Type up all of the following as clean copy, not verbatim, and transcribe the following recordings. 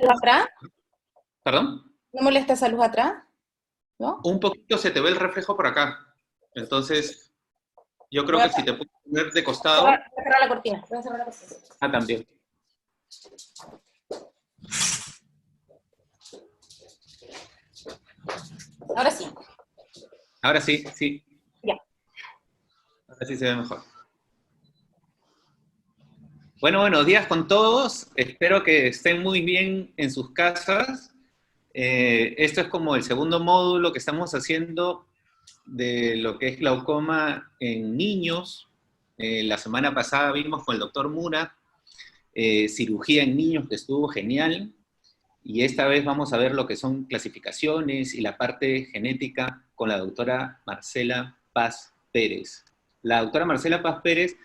atrás? ¿Perdón? ¿No molesta esa luz atrás? ¿No? Un poquito se te ve el reflejo por acá. Entonces, yo creo Voy a que si te puedes poner de cerrar, costado. voy a cerrar la cortina. Voy a cerrar la cortina. Ah, también. Ahora sí. Ahora sí, sí. Ya. Ahora sí se ve mejor. Bueno, buenos días con todos. Espero que estén muy bien en sus casas. Esto es como el segundo módulo que estamos haciendo de lo que es glaucoma en niños. La semana pasada vimos con el doctor Mura cirugía en niños, que estuvo genial. Y esta vez vamos a ver lo que son clasificaciones y la parte genética con la doctora Marcela Paz Pérez. La doctora Marcela Paz Pérez,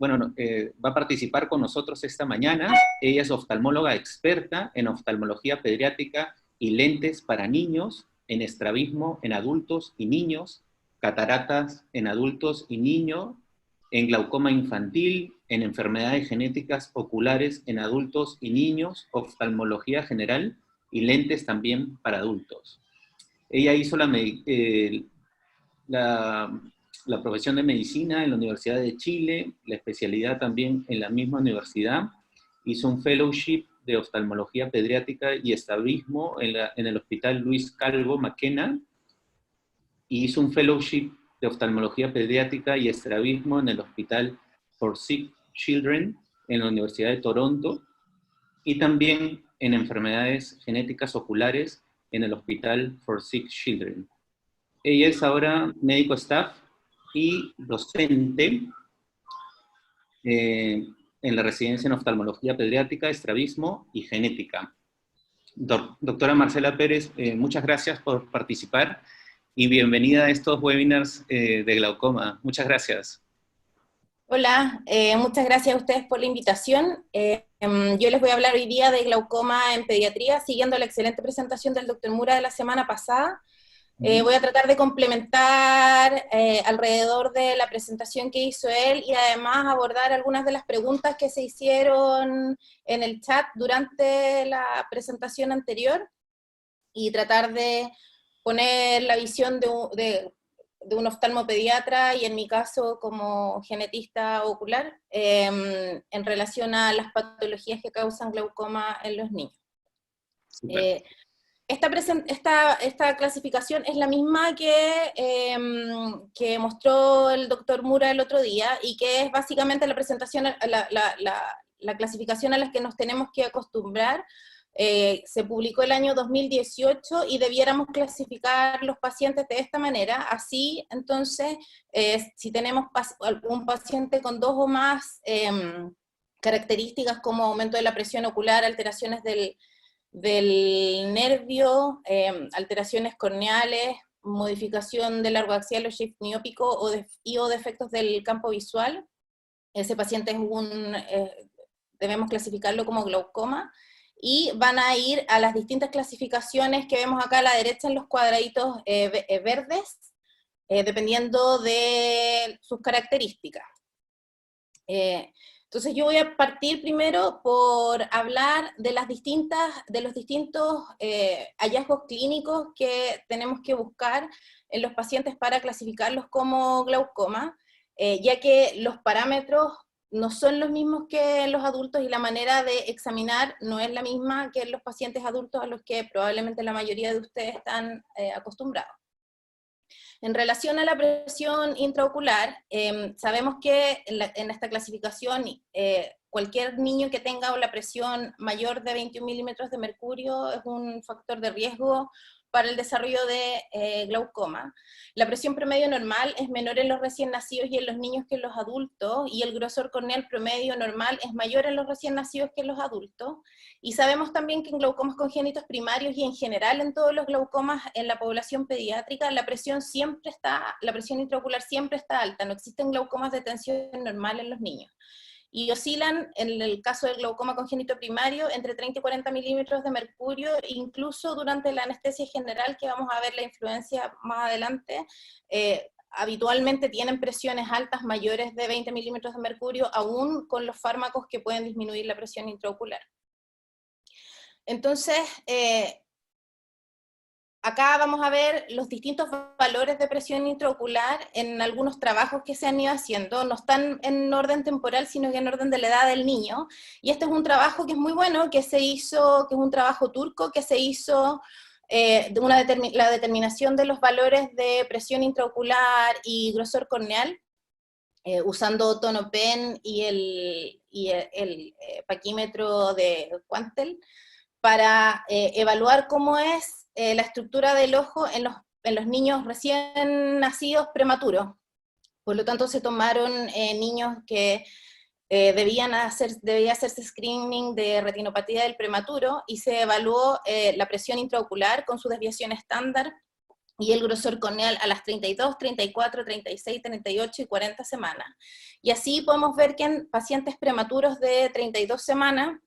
va a participar con nosotros esta mañana. Ella es oftalmóloga experta en oftalmología pediátrica y lentes para niños, en estrabismo en adultos y niños, cataratas en adultos y niños, en glaucoma infantil, en enfermedades genéticas oculares en adultos y niños, oftalmología general y lentes también para adultos. Ella hizo la profesión de medicina en la Universidad de Chile, la especialidad también en la misma universidad, hizo un fellowship de oftalmología pediátrica y estrabismo en el Hospital Luis Calvo Maquena, y hizo un fellowship de oftalmología pediátrica y estrabismo en el Hospital for Sick Children en la Universidad de Toronto, y también en enfermedades genéticas oculares en el Hospital for Sick Children. Ella es ahora médico staff y docente en la residencia en oftalmología pediátrica, estrabismo y genética. Doctora Marcela Pérez, muchas gracias por participar y bienvenida a estos webinars de glaucoma. Muchas gracias. Hola, muchas gracias a ustedes por la invitación. Yo les voy a hablar hoy día de glaucoma en pediatría, siguiendo la excelente presentación del doctor Mura de la semana pasada. Voy a tratar de complementar alrededor de la presentación que hizo él y además abordar algunas de las preguntas que se hicieron en el chat durante la presentación anterior y tratar de poner la visión de un oftalmopediatra y en mi caso como genetista ocular en relación a las patologías que causan glaucoma en los niños. Esta clasificación es la misma que mostró el doctor Mura el otro día y que es básicamente la presentación, la clasificación a la que nos tenemos que acostumbrar. Se publicó el año 2018 y debiéramos clasificar los pacientes de esta manera. Así, entonces, si tenemos algún paciente con dos o más características como aumento de la presión ocular, alteraciones del nervio, alteraciones corneales, modificación del largo axial o shift miópico o defectos del campo visual, ese paciente debemos clasificarlo como glaucoma, y van a ir a las distintas clasificaciones que vemos acá a la derecha en los cuadraditos verdes, dependiendo de sus características. Entonces yo voy a partir primero por hablar de los distintos hallazgos clínicos que tenemos que buscar en los pacientes para clasificarlos como glaucoma, ya que los parámetros no son los mismos que en los adultos y la manera de examinar no es la misma que en los pacientes adultos a los que probablemente la mayoría de ustedes están acostumbrados. En relación a la presión intraocular, sabemos que en esta clasificación cualquier niño que tenga la presión mayor de 21 milímetros de mercurio es un factor de riesgo para el desarrollo de glaucoma. La presión promedio normal es menor en los recién nacidos y en los niños que en los adultos, y el grosor corneal promedio normal es mayor en los recién nacidos que en los adultos. Y sabemos también que en glaucomas congénitos primarios y en general en todos los glaucomas en la población pediátrica, la presión intraocular siempre está alta, no existen glaucomas de tensión normal en los niños. Y oscilan, en el caso del glaucoma congénito primario, entre 30 y 40 milímetros de mercurio, incluso durante la anestesia general, que vamos a ver la influencia más adelante, habitualmente tienen presiones altas mayores de 20 milímetros de mercurio, aún con los fármacos que pueden disminuir la presión intraocular. Entonces, acá vamos a ver los distintos valores de presión intraocular en algunos trabajos que se han ido haciendo, no están en orden temporal, sino que en orden de la edad del niño, y este es un trabajo que es muy bueno, que se hizo, que es un trabajo turco, que se hizo la determinación de los valores de presión intraocular y grosor corneal, usando Tono-Pen y el paquímetro de Quantel, para evaluar cómo es la estructura del ojo en los niños recién nacidos prematuros. Por lo tanto, se tomaron niños que debía hacerse screening de retinopatía del prematuro, y se evaluó la presión intraocular con su desviación estándar, y el grosor corneal a las 32, 34, 36, 38 y 40 semanas. Y así podemos ver que en pacientes prematuros de 32 semanas,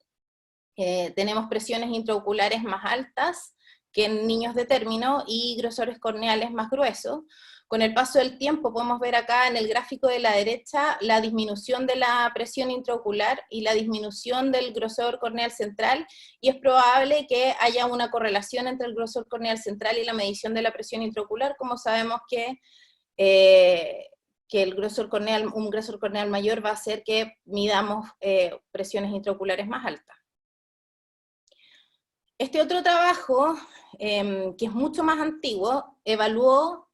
tenemos presiones intraoculares más altas que en niños de término y grosores corneales más gruesos. Con el paso del tiempo podemos ver acá en el gráfico de la derecha la disminución de la presión intraocular y la disminución del grosor corneal central, y es probable que haya una correlación entre el grosor corneal central y la medición de la presión intraocular, como sabemos que el grosor corneal, un grosor corneal mayor va a hacer que midamos presiones intraoculares más altas. Este otro trabajo, que es mucho más antiguo, evaluó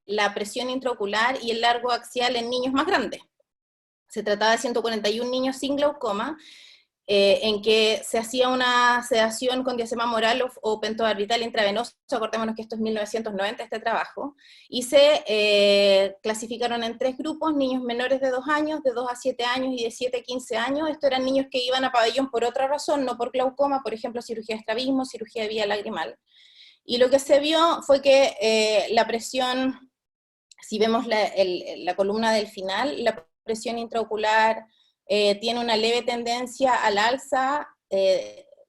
la presión intraocular y el largo axial en niños más grandes. Se trataba de 141 niños sin glaucoma, en que se hacía una sedación con diazepam oral o pentobarbital intravenoso. Acordémonos que esto es 1990, este trabajo, y se clasificaron en 3 grupos: niños menores de 2 años, de 2 a 7 años y de 7 a 15 años. Estos eran niños que iban a pabellón por otra razón, no por glaucoma, por ejemplo, cirugía de estrabismo, cirugía de vía lagrimal. Y lo que se vio fue que la presión, si vemos la columna del final, la presión intraocular tiene una leve tendencia al alza,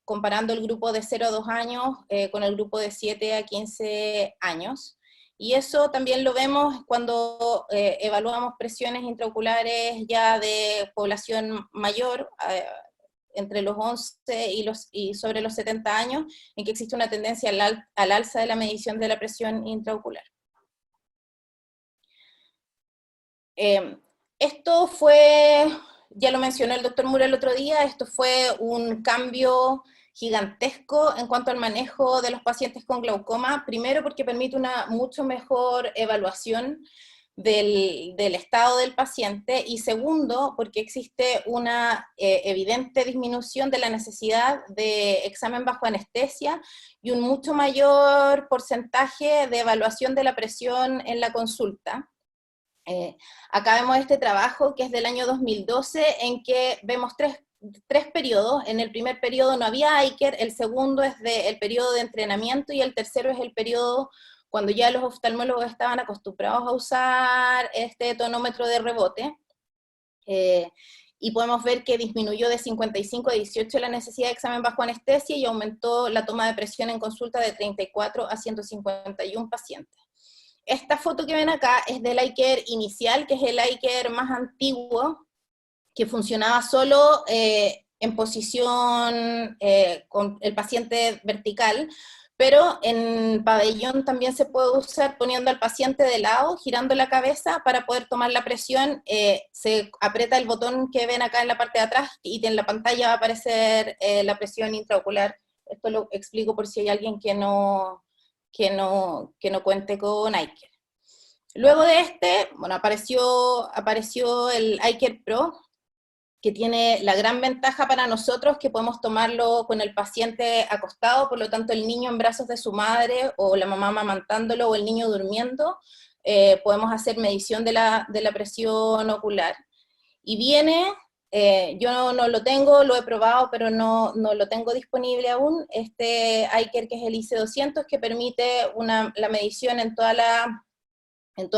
comparando el grupo de 0 a 2 años con el grupo de 7 a 15 años. Y eso también lo vemos cuando evaluamos presiones intraoculares ya de población mayor, entre los 11 y sobre los 70 años, en que existe una tendencia al alza de la medición de la presión intraocular. Esto fue, ya lo mencionó el doctor Mura el otro día, esto fue un cambio gigantesco en cuanto al manejo de los pacientes con glaucoma, primero porque permite una mucho mejor evaluación del estado del paciente, y segundo, porque existe una evidente disminución de la necesidad de examen bajo anestesia y un mucho mayor porcentaje de evaluación de la presión en la consulta. Acá vemos este trabajo que es del año 2012, en que vemos tres periodos. En el primer periodo no había ICER, el segundo es el periodo de entrenamiento, y el tercero es el periodo cuando ya los oftalmólogos estaban acostumbrados a usar este tonómetro de rebote. Y podemos ver que disminuyó de 55 a 18 la necesidad de examen bajo anestesia, y aumentó la toma de presión en consulta de 34 a 151 pacientes. Esta foto que ven acá es del ICER inicial, que es el ICER más antiguo, que funcionaba solo en posición con el paciente vertical, pero en pabellón también se puede usar poniendo al paciente de lado, girando la cabeza para poder tomar la presión. Se aprieta el botón que ven acá en la parte de atrás y en la pantalla va a aparecer la presión intraocular. Esto lo explico por si hay alguien que no cuente con ICER. Luego de bueno, apareció el ICER Pro, que tiene la gran ventaja para nosotros que podemos tomarlo con el paciente acostado, por lo tanto el niño en brazos de su madre, o la mamá amamantándolo, o el niño durmiendo, podemos hacer medición de la presión ocular. Y viene, yo no lo tengo, lo he probado, pero no lo tengo disponible aún, este ICER que es el IC200, que permite la medición en todas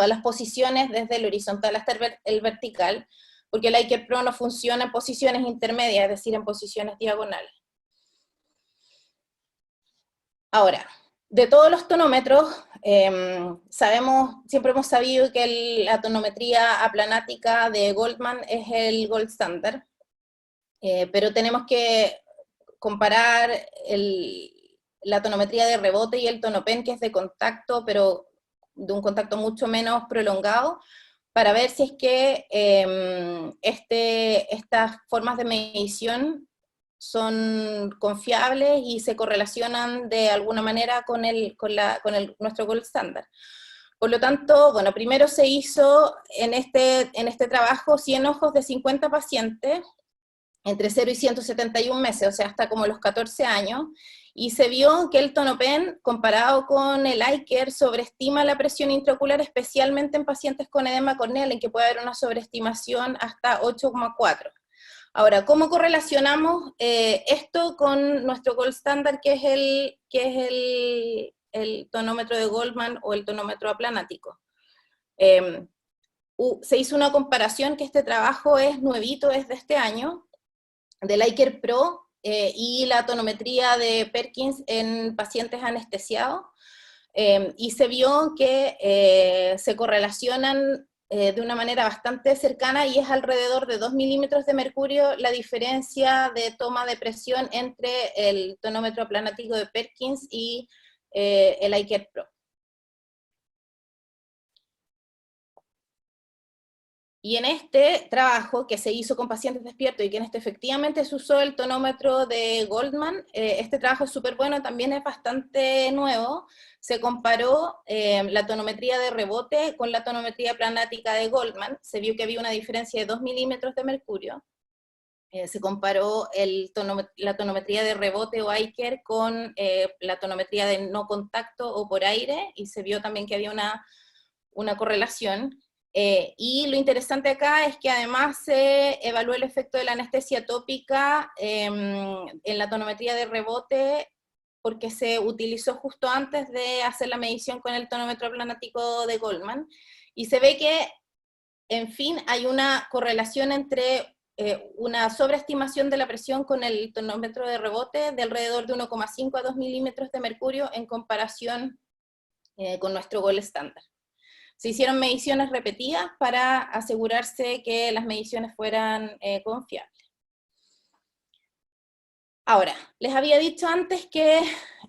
las posiciones, desde el horizontal hasta el vertical, porque el ICER Pro no funciona en posiciones intermedias, es decir, en posiciones diagonales. Ahora, de todos los tonómetros, siempre hemos sabido que la tonometría aplanática de Goldman es el gold standard, pero tenemos que comparar la tonometría de rebote y el tonopen, que es de contacto, pero de un contacto mucho menos prolongado, para ver si es que estas formas de medición son confiables y se correlacionan de alguna manera con nuestro gold standard. Por lo tanto, bueno, primero se hizo en este trabajo 100 ojos de 50 pacientes, entre 0 y 171 meses, o sea, hasta como los 14 años, y se vio que el tonopen, comparado con el ICER, sobreestima la presión intraocular, especialmente en pacientes con edema corneal, en que puede haber una sobreestimación hasta 8,4. Ahora, ¿cómo correlacionamos esto con nuestro gold standard, que es el tonómetro de Goldman o el tonómetro aplanático? Se hizo una comparación, que este trabajo es nuevito, es de este año, del ICER Pro y la tonometría de Perkins en pacientes anestesiados, y se vio que se correlacionan de una manera bastante cercana, y es alrededor de 2 milímetros de mercurio la diferencia de toma de presión entre el tonómetro aplanático de Perkins y el ICER Pro. Y en este trabajo, que se hizo con pacientes despiertos y que en este efectivamente se usó el tonómetro de Goldman, este trabajo es súper bueno, también es bastante nuevo. Se comparó la tonometría de rebote con la tonometría planática de Goldman, se vio que había una diferencia de 2 milímetros de mercurio. Se comparó la tonometría de rebote o ICER con la tonometría de no contacto o por aire, y se vio también que había una correlación. Y lo interesante acá es que además se evaluó el efecto de la anestesia tópica en la tonometría de rebote, porque se utilizó justo antes de hacer la medición con el tonómetro aplanático de Goldman, y se ve que, en fin, hay una correlación entre una sobreestimación de la presión con el tonómetro de rebote de alrededor de 1,5 a 2 milímetros de mercurio en comparación con nuestro gold estándar. Se hicieron mediciones repetidas para asegurarse que las mediciones fueran confiables. Ahora, les había dicho antes que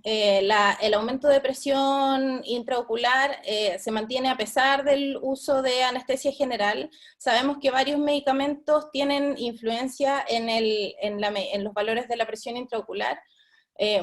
el aumento de presión intraocular se mantiene a pesar del uso de anestesia general. Sabemos que varios medicamentos tienen influencia en los valores de la presión intraocular.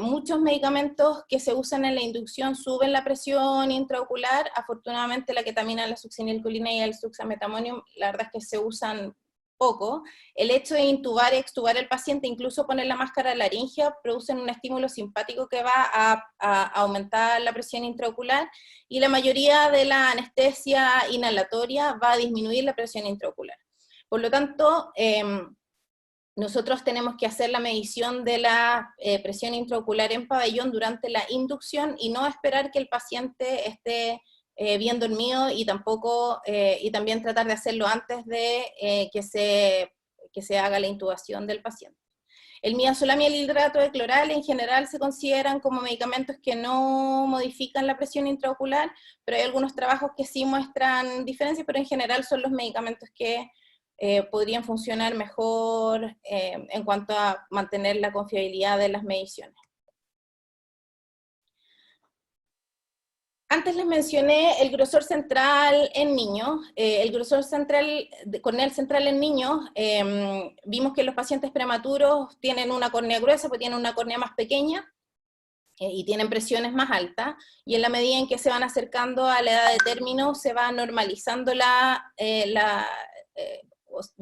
Muchos medicamentos que se usan en la inducción suben la presión intraocular. Afortunadamente la ketamina, la succinilcolina y el suxametamonium, la verdad es que se usan poco. El hecho de intubar y extubar al paciente, incluso poner la máscara laringea, producen un estímulo simpático que va a aumentar la presión intraocular, y la mayoría de la anestesia inhalatoria va a disminuir la presión intraocular. Por lo tanto, nosotros tenemos que hacer la medición de la presión intraocular en pabellón durante la inducción, y no esperar que el paciente esté bien dormido, y también tratar de hacerlo antes de que se haga la intubación del paciente. El midazolam y el hidrato de cloral en general se consideran como medicamentos que no modifican la presión intraocular, pero hay algunos trabajos que sí muestran diferencias, pero en general son los medicamentos que podrían funcionar mejor en cuanto a mantener la confiabilidad de las mediciones. Antes les mencioné el grosor central en niños. El grosor central, corneal central en niños, vimos que los pacientes prematuros tienen una córnea gruesa, porque tienen una córnea más pequeña, y tienen presiones más altas, y en la medida en que se van acercando a la edad de término, se va normalizando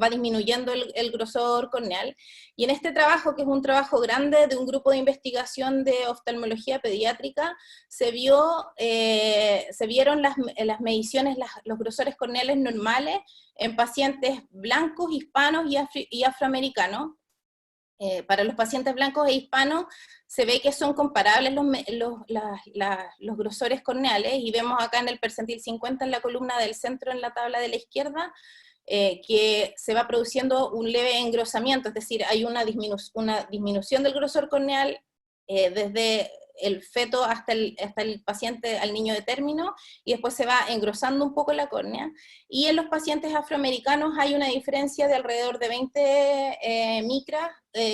va disminuyendo el grosor corneal. Y en este trabajo, que es un trabajo grande de un grupo de investigación de oftalmología pediátrica, se vieron las mediciones, los grosores corneales normales en pacientes blancos, hispanos y afroamericanos. Para los pacientes blancos e hispanos se ve que son comparables los grosores corneales, y vemos acá en el percentil 50 en la columna del centro, en la tabla de la izquierda, que se va produciendo un leve engrosamiento, es decir, hay una disminución del grosor corneal desde el feto hasta el paciente, al niño de término, y después se va engrosando un poco la córnea. Y en los pacientes afroamericanos hay una diferencia de alrededor de 20 micras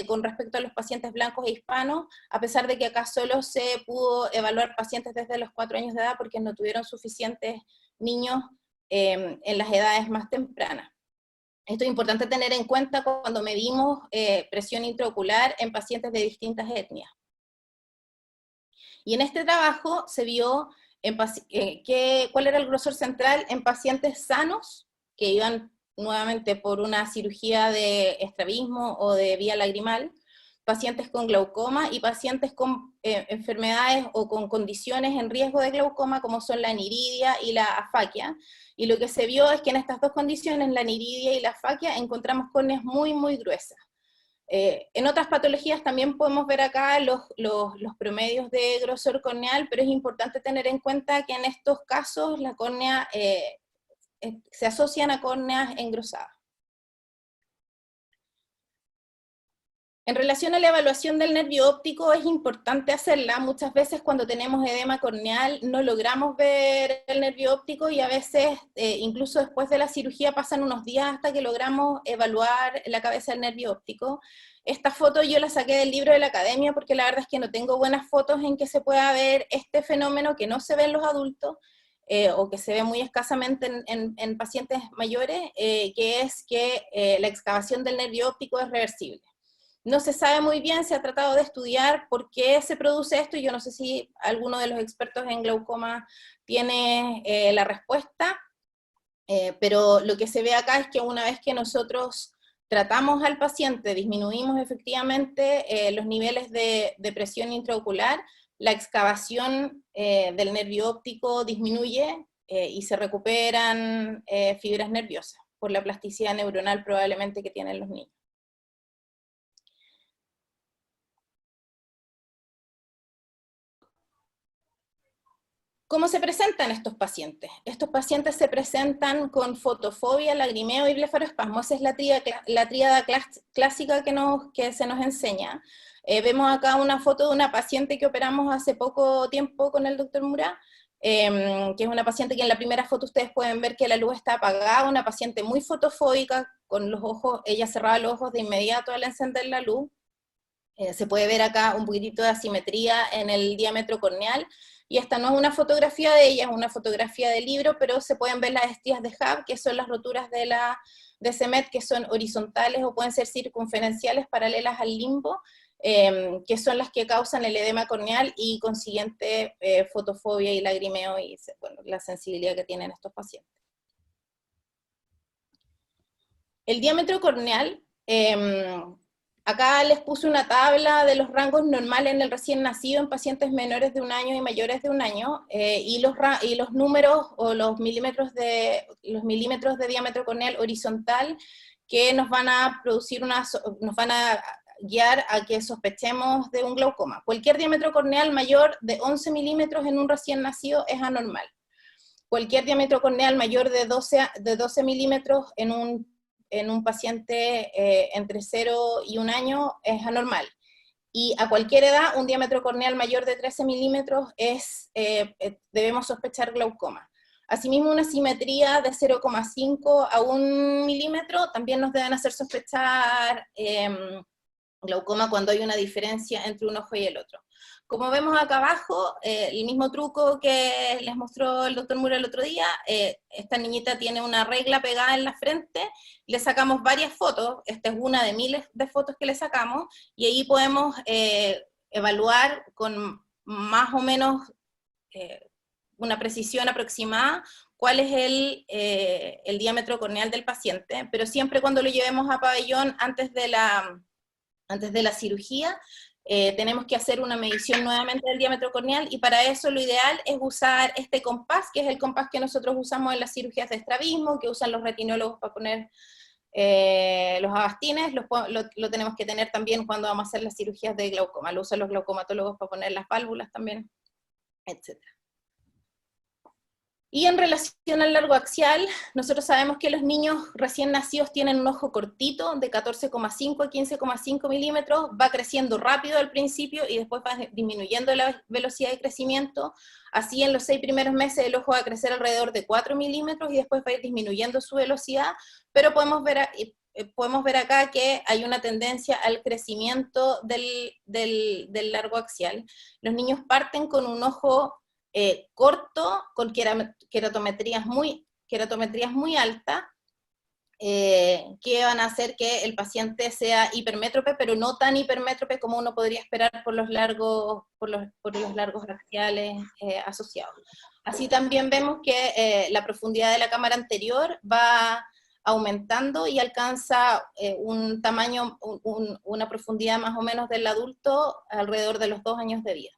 con respecto a los pacientes blancos e hispanos, a pesar de que acá solo se pudo evaluar pacientes desde los 4 años de edad porque no tuvieron suficientes niños en las edades más tempranas. Esto es importante tener en cuenta cuando medimos presión intraocular en pacientes de distintas etnias. Y en este trabajo se vio cuál era el grosor central en pacientes sanos, que iban nuevamente por una cirugía de estrabismo o de vía lagrimal, pacientes con glaucoma y pacientes con enfermedades o con condiciones en riesgo de glaucoma, como son la aniridia y la afaquia. Y lo que se vio es que en estas dos condiciones, la aniridia y la afaquia, encontramos córneas muy, muy gruesas. En otras patologías también podemos ver acá los promedios de grosor corneal, pero es importante tener en cuenta que en estos casos la córnea se asocian a córneas engrosadas. En relación a la evaluación del nervio óptico, es importante hacerla. Muchas veces cuando tenemos edema corneal no logramos ver el nervio óptico, y a veces, incluso después de la cirugía, pasan unos días hasta que logramos evaluar la cabeza del nervio óptico. Esta foto yo la saqué del libro de la academia porque la verdad es que no tengo buenas fotos en que se pueda ver este fenómeno que no se ve en los adultos, o que se ve muy escasamente en pacientes mayores, que es que la excavación del nervio óptico es reversible. No se sabe muy bien, se ha tratado de estudiar por qué se produce esto, y yo no sé si alguno de los expertos en glaucoma tiene la respuesta, pero lo que se ve acá es que una vez que nosotros tratamos al paciente, disminuimos efectivamente los niveles de presión intraocular, la excavación del nervio óptico disminuye y se recuperan fibras nerviosas, por la plasticidad neuronal probablemente que tienen los niños. ¿Cómo se presentan estos pacientes? Estos pacientes se presentan con fotofobia, lagrimeo y blefaroespasmo. Esa es la tríada clásica que se nos enseña. Vemos acá una foto de una paciente que operamos hace poco tiempo con el doctor Mura, que es una paciente que en la primera foto ustedes pueden ver que la luz está apagada, una paciente muy fotofóbica, con los ojos, ella cerraba los ojos de inmediato al encender la luz. Se puede ver acá un poquitito de asimetría en el diámetro corneal, y esta no es una fotografía de ella, es una fotografía del libro, pero se pueden ver las estrías de Hub, que son las roturas de CEMET, que son horizontales o pueden ser circunferenciales, paralelas al limbo, que son las que causan el edema corneal y consiguiente fotofobia y lagrimeo, y bueno, la sensibilidad que tienen estos pacientes. El diámetro corneal, acá les puse una tabla de los rangos normales en el recién nacido en pacientes menores de 1 año y mayores de 1 año, y los números o los milímetros de diámetro corneal horizontal que nos van a producir nos van a guiar a que sospechemos de un glaucoma. Cualquier diámetro corneal mayor de 11 milímetros en un recién nacido es anormal. Cualquier diámetro corneal mayor de 12 milímetros en un paciente entre 0 y 1 año es anormal. Y a cualquier edad, un diámetro corneal mayor de 13 milímetros debemos sospechar glaucoma. Asimismo, una simetría de 0,5 a 1 milímetro también nos deben hacer sospechar glaucoma cuando hay una diferencia entre un ojo y el otro. Como vemos acá abajo, el mismo truco que les mostró el doctor Mura el otro día, esta niñita tiene una regla pegada en la frente, le sacamos varias fotos, esta es una de miles de fotos que le sacamos, y ahí podemos evaluar con más o menos una precisión aproximada cuál es el diámetro corneal del paciente, pero siempre cuando lo llevemos a pabellón antes de la cirugía, tenemos que hacer una medición nuevamente del diámetro corneal, y para eso lo ideal es usar este compás, que es el compás que nosotros usamos en las cirugías de estrabismo, que usan los retinólogos para poner los avastines, lo tenemos que tener también cuando vamos a hacer las cirugías de glaucoma, lo usan los glaucomatólogos para poner las válvulas también, etc. Y en relación al largo axial, nosotros sabemos que los niños recién nacidos tienen un ojo cortito, de 14,5 a 15,5 milímetros, va creciendo rápido al principio y después va disminuyendo la velocidad de crecimiento. Así en los 6 primeros meses el ojo va a crecer alrededor de 4 milímetros y después va a ir disminuyendo su velocidad, pero podemos ver acá que hay una tendencia al crecimiento del largo axial. Los niños parten con un ojo corto, con queratometrías muy altas, que van a hacer que el paciente sea hipermétrope, pero no tan hipermétrope como uno podría esperar por los largos axiales asociados. Así también vemos que la profundidad de la cámara anterior va aumentando y alcanza un tamaño, una profundidad más o menos del adulto alrededor de los 2 años de vida.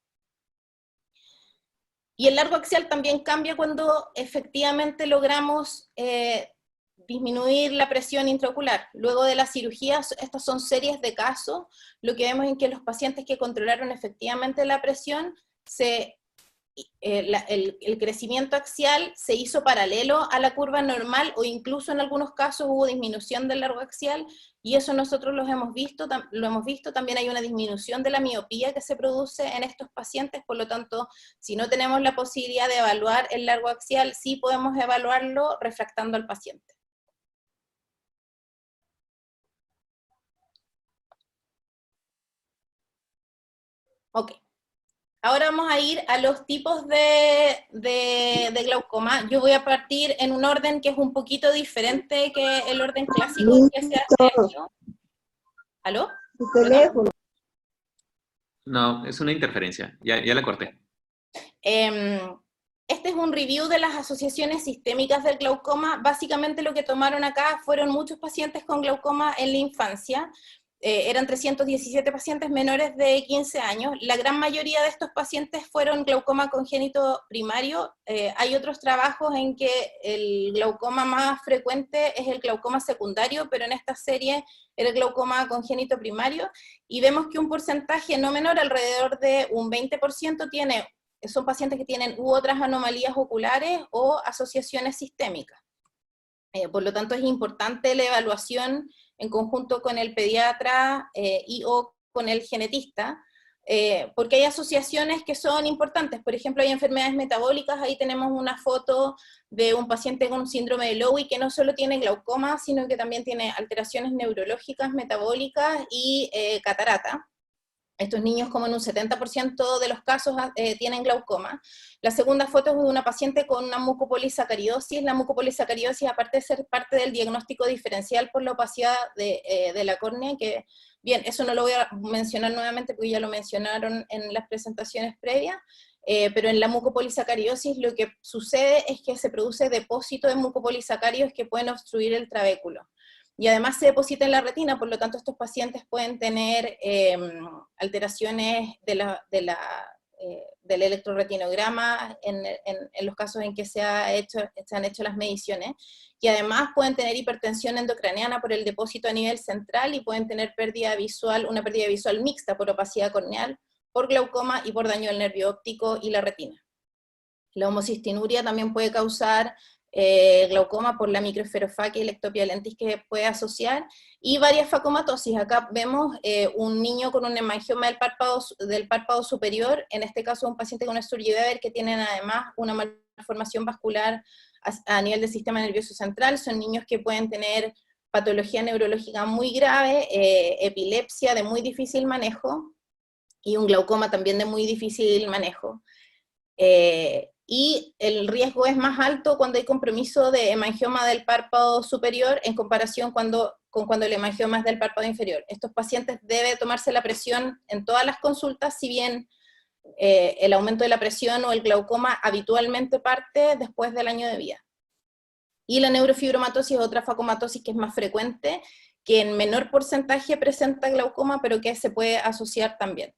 Y el largo axial también cambia cuando efectivamente logramos disminuir la presión intraocular. Luego de la cirugía, estas son series de casos, lo que vemos es que los pacientes que controlaron efectivamente la presión, el crecimiento axial se hizo paralelo a la curva normal, o incluso en algunos casos hubo disminución del largo axial, y eso nosotros lo hemos visto, también hay una disminución de la miopía que se produce en estos pacientes, por lo tanto, si no tenemos la posibilidad de evaluar el largo axial, sí podemos evaluarlo refractando al paciente. Ok. Ahora vamos a ir a los tipos de glaucoma. Yo voy a partir en un orden que es un poquito diferente que el orden clásico que se hace hecho. ¿Aló? Tu teléfono. No, es una interferencia, ya la corté. Este es un review de las asociaciones sistémicas del glaucoma. Básicamente lo que tomaron acá fueron muchos pacientes con glaucoma en la infancia. Eran 317 pacientes menores de 15 años. La gran mayoría de estos pacientes fueron glaucoma congénito primario. Hay otros trabajos en que el glaucoma más frecuente es el glaucoma secundario, pero en esta serie era el glaucoma congénito primario, y vemos que un porcentaje no menor, alrededor de un 20%, son pacientes que tienen u otras anomalías oculares o asociaciones sistémicas. Por lo tanto, es importante la evaluación en conjunto con el pediatra y o con el genetista, porque hay asociaciones que son importantes. Por ejemplo, hay enfermedades metabólicas. Ahí tenemos una foto de un paciente con síndrome de Lowy que no solo tiene glaucoma, sino que también tiene alteraciones neurológicas, metabólicas y catarata. Estos niños, como en un 70% de los casos, tienen glaucoma. La segunda foto es de una paciente con una mucopolisacaridosis. La mucopolisacaridosis, aparte de ser parte del diagnóstico diferencial por la opacidad de la córnea, que, bien, eso no lo voy a mencionar nuevamente porque ya lo mencionaron en las presentaciones previas, pero en la mucopolisacaridosis lo que sucede es que se produce depósito de mucopolisacáridos que pueden obstruir el trabéculo. Y además se deposita en la retina, por lo tanto estos pacientes pueden tener alteraciones del electroretinograma en los casos en que se han hecho las mediciones, y además pueden tener hipertensión endocraniana por el depósito a nivel central, y pueden tener una pérdida visual mixta por opacidad corneal, por glaucoma y por daño del nervio óptico y la retina. La homocistinuria también puede causar glaucoma por la microesferofaquia y la ectopia lentis que puede asociar, y varias facomatosis. Acá vemos un niño con un hemangioma del párpado superior, en este caso un paciente con Sturge-Weber, que tienen además una malformación vascular a nivel del sistema nervioso central. Son niños que pueden tener patología neurológica muy grave, epilepsia de muy difícil manejo, y un glaucoma también de muy difícil manejo. Y el riesgo es más alto cuando hay compromiso de hemangioma del párpado superior en comparación con cuando el hemangioma es del párpado inferior. Estos pacientes debe tomarse la presión en todas las consultas, si bien el aumento de la presión o el glaucoma habitualmente parte después del año de vida. Y la neurofibromatosis es otra facomatosis que es más frecuente, que en menor porcentaje presenta glaucoma, pero que se puede asociar también.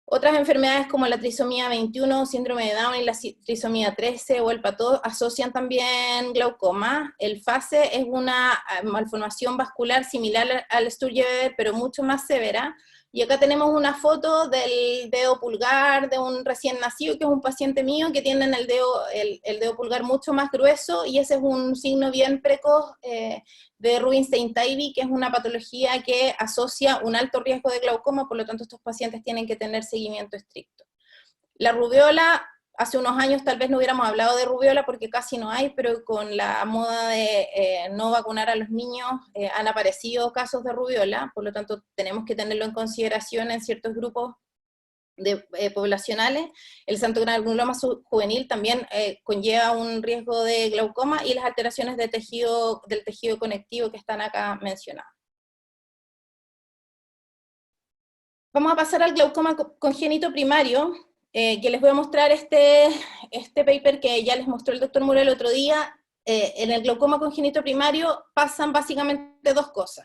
Otras enfermedades como la trisomía 21, síndrome de Down y la trisomía 13 o el pató asocian también glaucoma. El FACE es una malformación vascular similar al Sturge-Weber, pero mucho más severa. Y acá tenemos una foto del dedo pulgar de un recién nacido, que es un paciente mío, que tiene el dedo pulgar mucho más grueso, y ese es un signo bien precoz de Rubinstein-Taybi, que es una patología que asocia un alto riesgo de glaucoma, por lo tanto estos pacientes tienen que tener seguimiento estricto. La rubiola, hace unos años tal vez no hubiéramos hablado de rubiola porque casi no hay, pero con la moda de no vacunar a los niños han aparecido casos de rubiola, por lo tanto tenemos que tenerlo en consideración en ciertos grupos poblacionales. El santogranuloma juvenil también conlleva un riesgo de glaucoma, y las alteraciones del tejido conectivo que están acá mencionadas. Vamos a pasar al glaucoma congénito primario, que les voy a mostrar este paper que ya les mostró el doctor Muro el otro día. En el glaucoma congénito primario pasan básicamente dos cosas.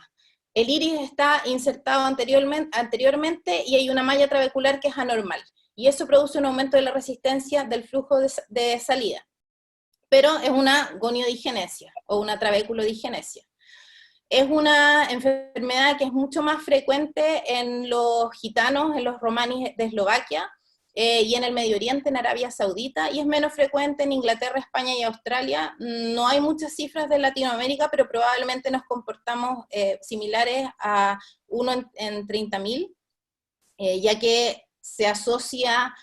El iris está insertado anteriormente y hay una malla trabecular que es anormal, y eso produce un aumento de la resistencia del flujo de salida, pero es una goniodigenesia o una trabeculodigenesia. Es una enfermedad que es mucho más frecuente en los gitanos, en los romanis de Eslovaquia, y en el Medio Oriente, en Arabia Saudita, y es menos frecuente en Inglaterra, España y Australia. No hay muchas cifras de Latinoamérica, pero probablemente nos comportamos similares a 1 en 30.000, ya que se asocia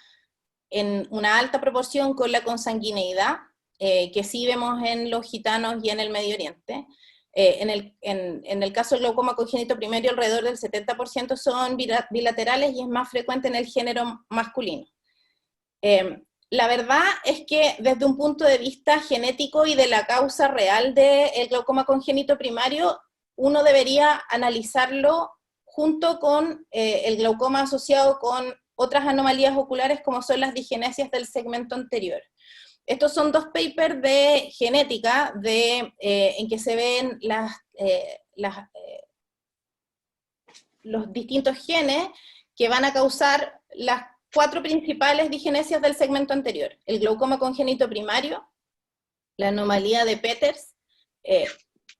en una alta proporción con la consanguineidad, que sí vemos en los gitanos y en el Medio Oriente. En el caso del glaucoma congénito primario, alrededor del 70% son bilaterales y es más frecuente en el género masculino. La verdad es que desde un punto de vista genético y de la causa real del glaucoma congénito primario, uno debería analizarlo junto con el glaucoma asociado con otras anomalías oculares como son las digenesias del segmento anterior. Estos son dos papers de genética en que se ven los distintos genes que van a causar las 4 principales digenesias del segmento anterior: el glaucoma congénito primario, la anomalía de Peters,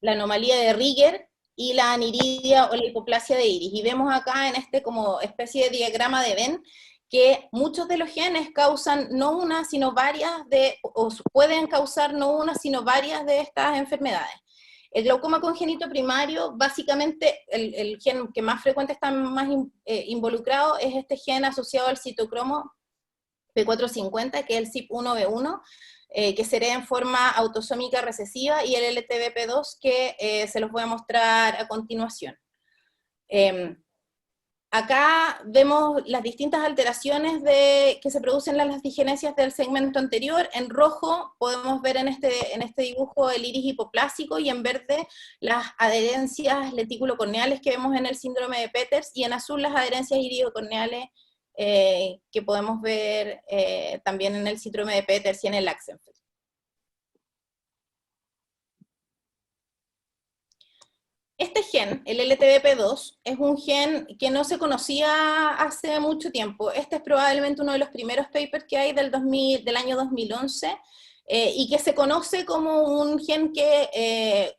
la anomalía de Rieger y la aniridia o la hipoplasia de iris. Y vemos acá en este como especie de diagrama de Venn que muchos de los genes causan no una, sino varias o pueden causar no una, sino varias de estas enfermedades. El glaucoma congénito primario, básicamente, el gen que más frecuente está más involucrado es este gen asociado al citocromo P450, que es el CYP1B1, que se hereda en forma autosómica recesiva, y el LTBP2, que se los voy a mostrar a continuación. Acá vemos las distintas alteraciones que se producen en las digenesias del segmento anterior. En rojo podemos ver en este dibujo el iris hipoplásico, y en verde las adherencias lenticulocorneales que vemos en el síndrome de Peters, y en azul las adherencias iridocorneales que podemos ver también en el síndrome de Peters y en el Axenfeld. Este gen, el LTBP2, es un gen que no se conocía hace mucho tiempo. Este es probablemente uno de los primeros papers que hay del año 2011, y que se conoce como un gen que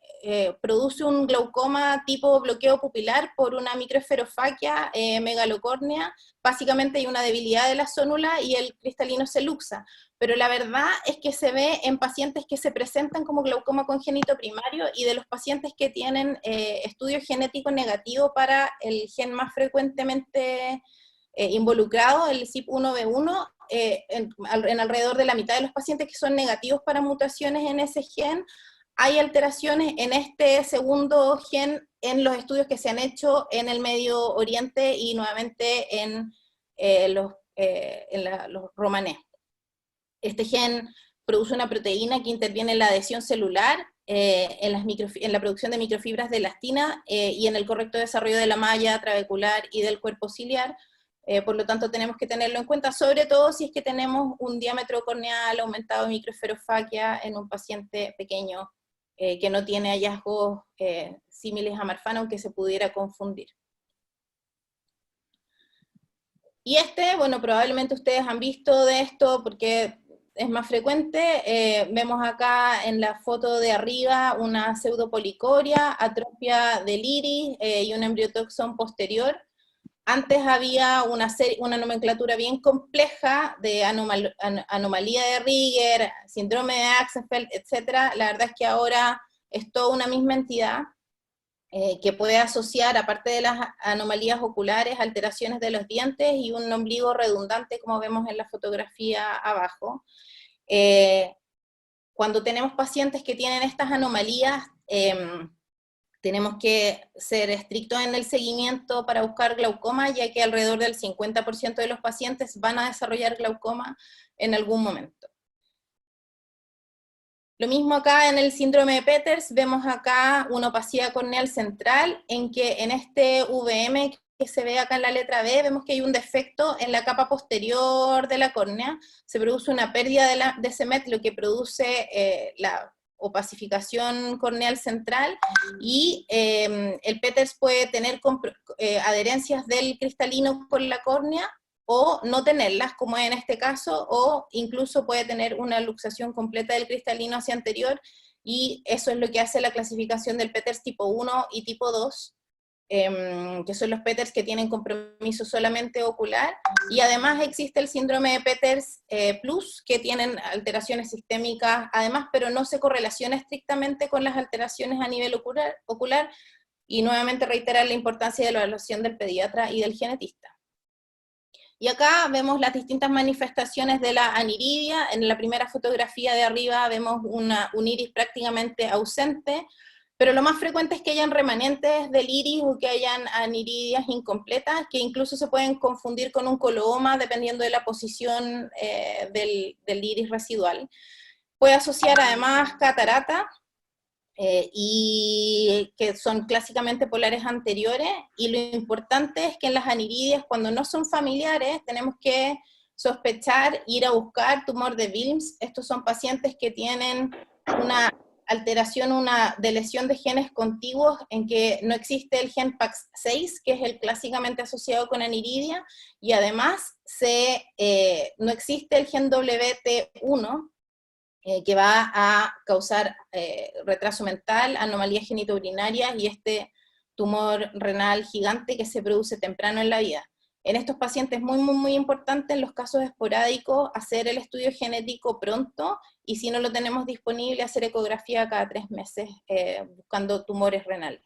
produce un glaucoma tipo bloqueo pupilar por una microesferofaquia megalocórnea. Básicamente hay una debilidad de la zónula y el cristalino se luxa, pero la verdad es que se ve en pacientes que se presentan como glaucoma congénito primario, y de los pacientes que tienen estudio genético negativo para el gen más frecuentemente involucrado, el CYP1B1, en alrededor de la mitad de los pacientes que son negativos para mutaciones en ese gen, hay alteraciones en este segundo gen en los estudios que se han hecho en el Medio Oriente y nuevamente en los romanés. Este gen produce una proteína que interviene en la adhesión celular, en la producción de microfibras de elastina y en el correcto desarrollo de la malla trabecular y del cuerpo ciliar. Por lo tanto tenemos que tenerlo en cuenta, sobre todo si es que tenemos un diámetro corneal aumentado de microesferofaquia en un paciente pequeño que no tiene hallazgos similares a Marfan, aunque se pudiera confundir. Y bueno, probablemente ustedes han visto de esto porque es más frecuente. Vemos acá en la foto de arriba una pseudopolicoria, atrofia del iris y un embriotoxón posterior. Antes había una nomenclatura bien compleja de anomalía de Rieger, síndrome de Axenfeld, etc. La verdad es que ahora es toda una misma entidad que puede asociar, aparte de las anomalías oculares, alteraciones de los dientes y un ombligo redundante, como vemos en la fotografía abajo. Cuando tenemos pacientes que tienen estas anomalías, tenemos que ser estrictos en el seguimiento para buscar glaucoma, ya que alrededor del 50% de los pacientes van a desarrollar glaucoma en algún momento. Lo mismo acá en el síndrome de Peters, vemos acá una opacidad corneal central, en que en este VM que se ve acá en la letra B, vemos que hay un defecto en la capa posterior de la córnea, se produce una pérdida de ese MET, lo que produce la opacificación corneal central, y el Peters puede tener adherencias del cristalino con la córnea, o no tenerlas, como en este caso, o incluso puede tener una luxación completa del cristalino hacia anterior, y eso es lo que hace la clasificación del Peters tipo 1 y tipo 2, que son los Peters que tienen compromiso solamente ocular, y además existe el síndrome de Peters Plus, que tienen alteraciones sistémicas, además, pero no se correlaciona estrictamente con las alteraciones a nivel ocular, y nuevamente reiterar la importancia de la evaluación del pediatra y del genetista. Y acá vemos las distintas manifestaciones de la aniridia. En la primera fotografía de arriba vemos un iris prácticamente ausente, pero lo más frecuente es que hayan remanentes del iris o que hayan aniridias incompletas, que incluso se pueden confundir con un coloboma dependiendo de la posición del iris residual. Puede asociar además catarata, y que son clásicamente polares anteriores, y lo importante es que en las aniridias, cuando no son familiares, tenemos que sospechar, ir a buscar tumor de Wilms. Estos son pacientes que tienen una alteración, de lesión de genes contiguos, en que no existe el gen PAX6, que es el clásicamente asociado con aniridia, y además no existe el gen WT1, que va a causar retraso mental, anomalías genitourinarias y este tumor renal gigante que se produce temprano en la vida. En estos pacientes es muy, muy, muy importante, en los casos esporádicos, hacer el estudio genético pronto, y si no lo tenemos disponible, hacer ecografía cada 3 meses, buscando tumores renales.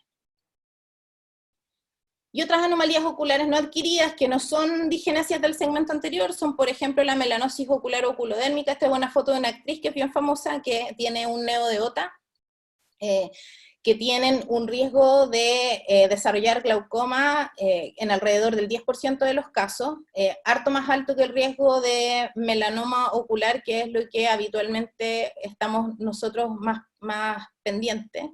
Y otras anomalías oculares no adquiridas, que no son digenesias del segmento anterior, son por ejemplo la melanosis ocular oculodérmica. Esta es una foto de una actriz que es bien famosa, que tiene un neo de OTA, que tienen un riesgo de desarrollar glaucoma en alrededor del 10% de los casos, harto más alto que el riesgo de melanoma ocular, que es lo que habitualmente estamos nosotros más pendientes.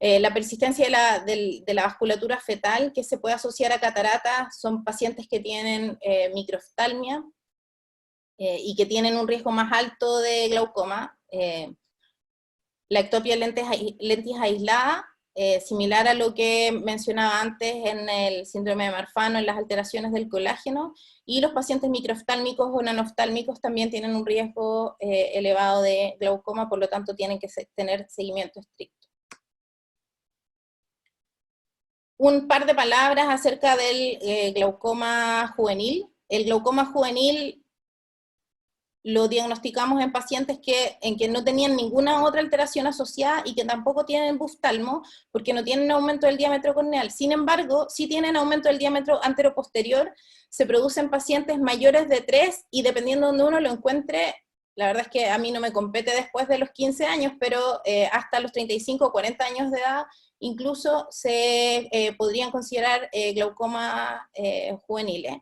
La persistencia de la vasculatura fetal, que se puede asociar a catarata, son pacientes que tienen microftalmia y que tienen un riesgo más alto de glaucoma. La ectopia lentis aislada, similar a lo que mencionaba antes en el síndrome de Marfano, en las alteraciones del colágeno, y los pacientes microftálmicos o nanoftálmicos también tienen un riesgo elevado de glaucoma, por lo tanto tienen que tener seguimiento estricto. Un par de palabras acerca del glaucoma juvenil. El glaucoma juvenil lo diagnosticamos en pacientes en que no tenían ninguna otra alteración asociada y que tampoco tienen buftalmo, porque no tienen aumento del diámetro corneal. Sin embargo, sí tienen aumento del diámetro anteroposterior, se producen pacientes mayores de 3, y dependiendo de donde uno lo encuentre, la verdad es que a mí no me compete después de los 15 años, pero hasta los 35 o 40 años de edad, incluso se podrían considerar glaucoma juveniles.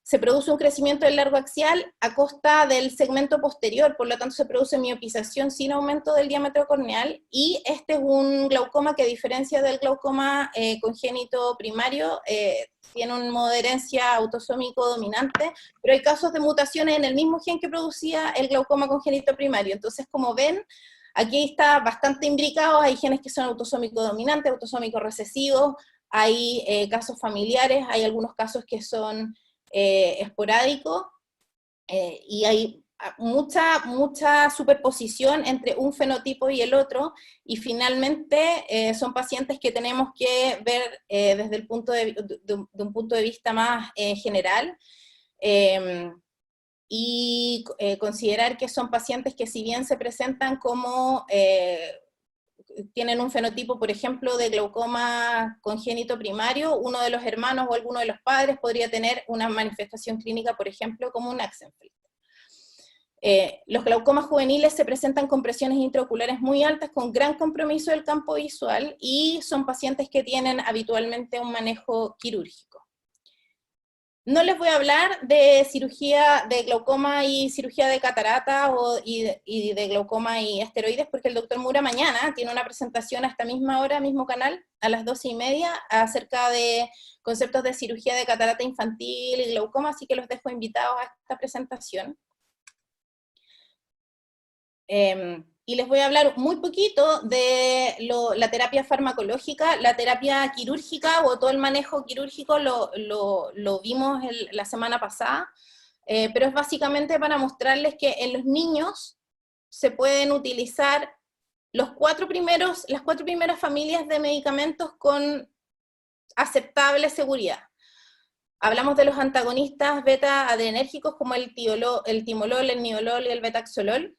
Se produce un crecimiento del largo axial a costa del segmento posterior, por lo tanto se produce miopización sin aumento del diámetro corneal, y este es un glaucoma que, a diferencia del glaucoma congénito primario, tiene un modo de herencia autosómico dominante, pero hay casos de mutaciones en el mismo gen que producía el glaucoma congénito primario. Entonces, como ven, aquí está bastante imbricado, hay genes que son autosómico dominantes, autosómico recesivos, hay casos familiares, hay algunos casos que son esporádico, y hay mucha superposición entre un fenotipo y el otro, y finalmente son pacientes que tenemos que ver desde el punto de un punto de vista más general, y considerar que son pacientes que si bien se presentan como tienen un fenotipo, por ejemplo, de glaucoma congénito primario, uno de los hermanos o alguno de los padres podría tener una manifestación clínica, por ejemplo, como un Axenfeld. Los glaucomas juveniles se presentan con presiones intraoculares muy altas, con gran compromiso del campo visual, y son pacientes que tienen habitualmente un manejo quirúrgico. No les voy a hablar de cirugía de glaucoma y cirugía de catarata y de glaucoma y esteroides, porque el doctor Mura mañana tiene una presentación a esta misma hora, mismo canal, a las 12:30, acerca de conceptos de cirugía de catarata infantil y glaucoma, así que los dejo invitados a esta presentación. Y les voy a hablar muy poquito de la terapia farmacológica. La terapia quirúrgica o todo el manejo quirúrgico lo vimos la semana pasada, pero es básicamente para mostrarles que en los niños se pueden utilizar las cuatro primeras familias de medicamentos con aceptable seguridad. Hablamos de los antagonistas beta-adrenérgicos como el timolol, el niolol y el betaxolol,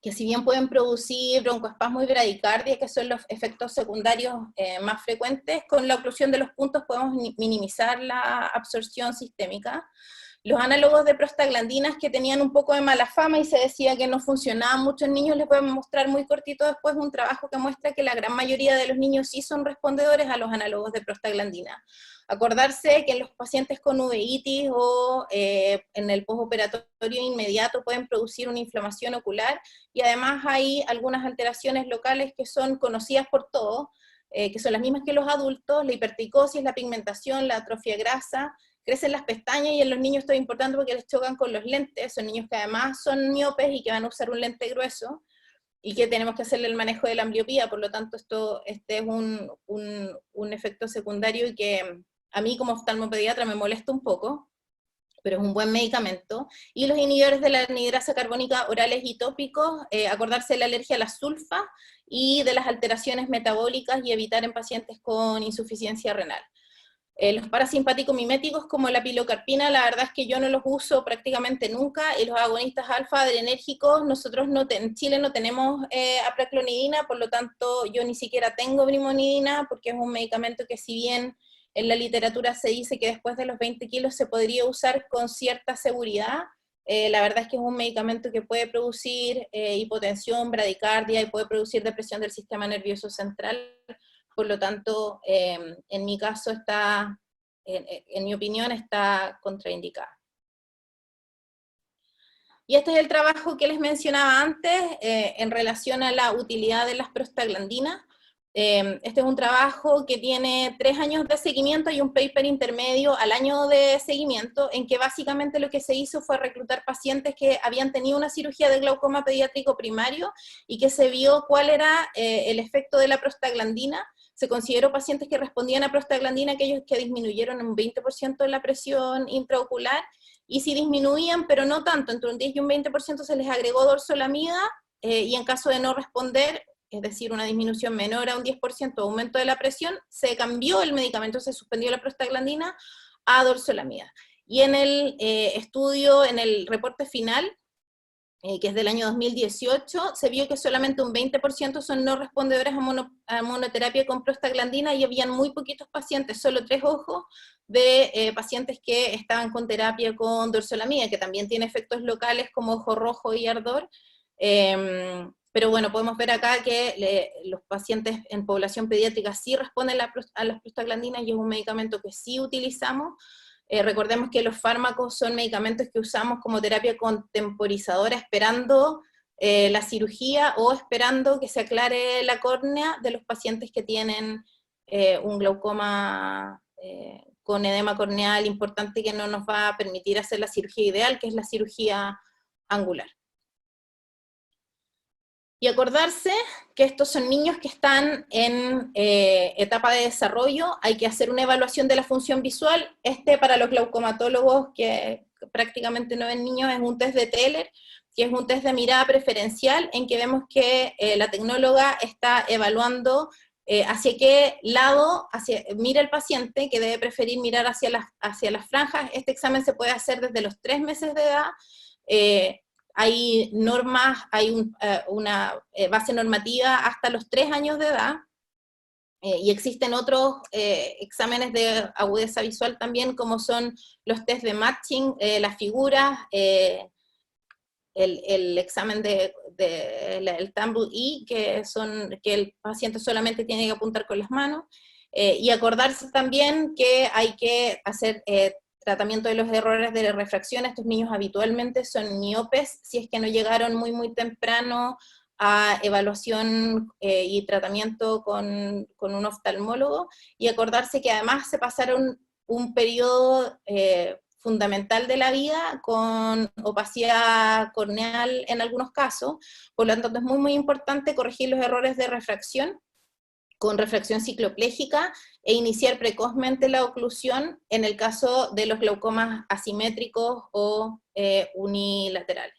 que si bien pueden producir broncoespasmo y bradicardia, que son los efectos secundarios más frecuentes, con la oclusión de los puntos podemos minimizar la absorción sistémica. Los análogos de prostaglandinas que tenían un poco de mala fama y se decía que no funcionaban mucho en niños, les voy a mostrar muy cortito después un trabajo que muestra que la gran mayoría de los niños sí son respondedores a los análogos de prostaglandina. Acordarse que en los pacientes con uveitis o en el postoperatorio inmediato pueden producir una inflamación ocular, y además hay algunas alteraciones locales que son conocidas por todos, que son las mismas que los adultos: la hipertricosis, la pigmentación, la atrofia grasa, crecen las pestañas, y en los niños esto es importante porque les chocan con los lentes, son niños que además son miopes y que van a usar un lente grueso, y que tenemos que hacerle el manejo de la ambliopía. Por lo tanto este es un efecto secundario y que a mí como oftalmopediatra me molesta un poco, pero es un buen medicamento. Y los inhibidores de la anhidrasa carbónica orales y tópicos, acordarse de la alergia a la sulfa y de las alteraciones metabólicas, y evitar en pacientes con insuficiencia renal. Los parasimpáticos miméticos como la pilocarpina, la verdad es que yo no los uso prácticamente nunca, y los agonistas alfa adrenérgicos, nosotros en Chile no tenemos apraclonidina, por lo tanto yo ni siquiera tengo brimonidina, porque es un medicamento que si bien en la literatura se dice que después de los 20 kilos se podría usar con cierta seguridad, la verdad es que es un medicamento que puede producir hipotensión, bradicardia, y puede producir depresión del sistema nervioso central. Por lo tanto, en mi caso en mi opinión, está contraindicada. Y este es el trabajo que les mencionaba antes, en relación a la utilidad de las prostaglandinas. Este es un trabajo que tiene 3 años de seguimiento y un paper intermedio al año de seguimiento, en que básicamente lo que se hizo fue reclutar pacientes que habían tenido una cirugía de glaucoma pediátrico primario, y que se vio cuál era el efecto de la prostaglandina. Se consideró pacientes que respondían a prostaglandina, aquellos que disminuyeron un 20% de la presión intraocular, y si disminuían, pero no tanto, entre un 10 y un 20%, se les agregó dorzolamida, y en caso de no responder, es decir, una disminución menor a un 10% aumento de la presión, se cambió el medicamento, se suspendió la prostaglandina a dorzolamida. Y en el estudio, en el reporte final, que es del año 2018, se vio que solamente un 20% son no respondedores a monoterapia con prostaglandina, y habían muy poquitos pacientes, solo 3 ojos, de pacientes que estaban con terapia con dorzolamida, que también tiene efectos locales como ojo rojo y ardor. Pero bueno, podemos ver acá que los pacientes en población pediátrica sí responden a las prostaglandinas, y es un medicamento que sí utilizamos. Recordemos que los fármacos son medicamentos que usamos como terapia contemporizadora, esperando la cirugía o esperando que se aclare la córnea de los pacientes que tienen un glaucoma con edema corneal importante, que no nos va a permitir hacer la cirugía ideal, que es la cirugía angular. Y acordarse que estos son niños que están en etapa de desarrollo, hay que hacer una evaluación de la función visual. Para los glaucomatólogos, que prácticamente no ven niños, es un test de Teller, que es un test de mirada preferencial, en que vemos que la tecnóloga está evaluando hacia qué lado mira el paciente, que debe preferir mirar hacia las franjas. Este examen se puede hacer desde los 3 meses de edad. Hay normas, hay una base normativa hasta los 3 años de edad, y existen otros exámenes de agudeza visual también, como son los test de matching, las figuras, el examen el Tumble E, que el paciente solamente tiene que apuntar con las manos, y acordarse también que hay que hacer tratamiento de los errores de refracción. Estos niños habitualmente son miopes, si es que no llegaron muy temprano a evaluación y tratamiento con un oftalmólogo, y acordarse que además se pasaron un periodo fundamental de la vida con opacidad corneal en algunos casos. Por lo tanto es muy importante corregir los errores de refracción con refracción cicloplégica e iniciar precozmente la oclusión en el caso de los glaucomas asimétricos o unilaterales.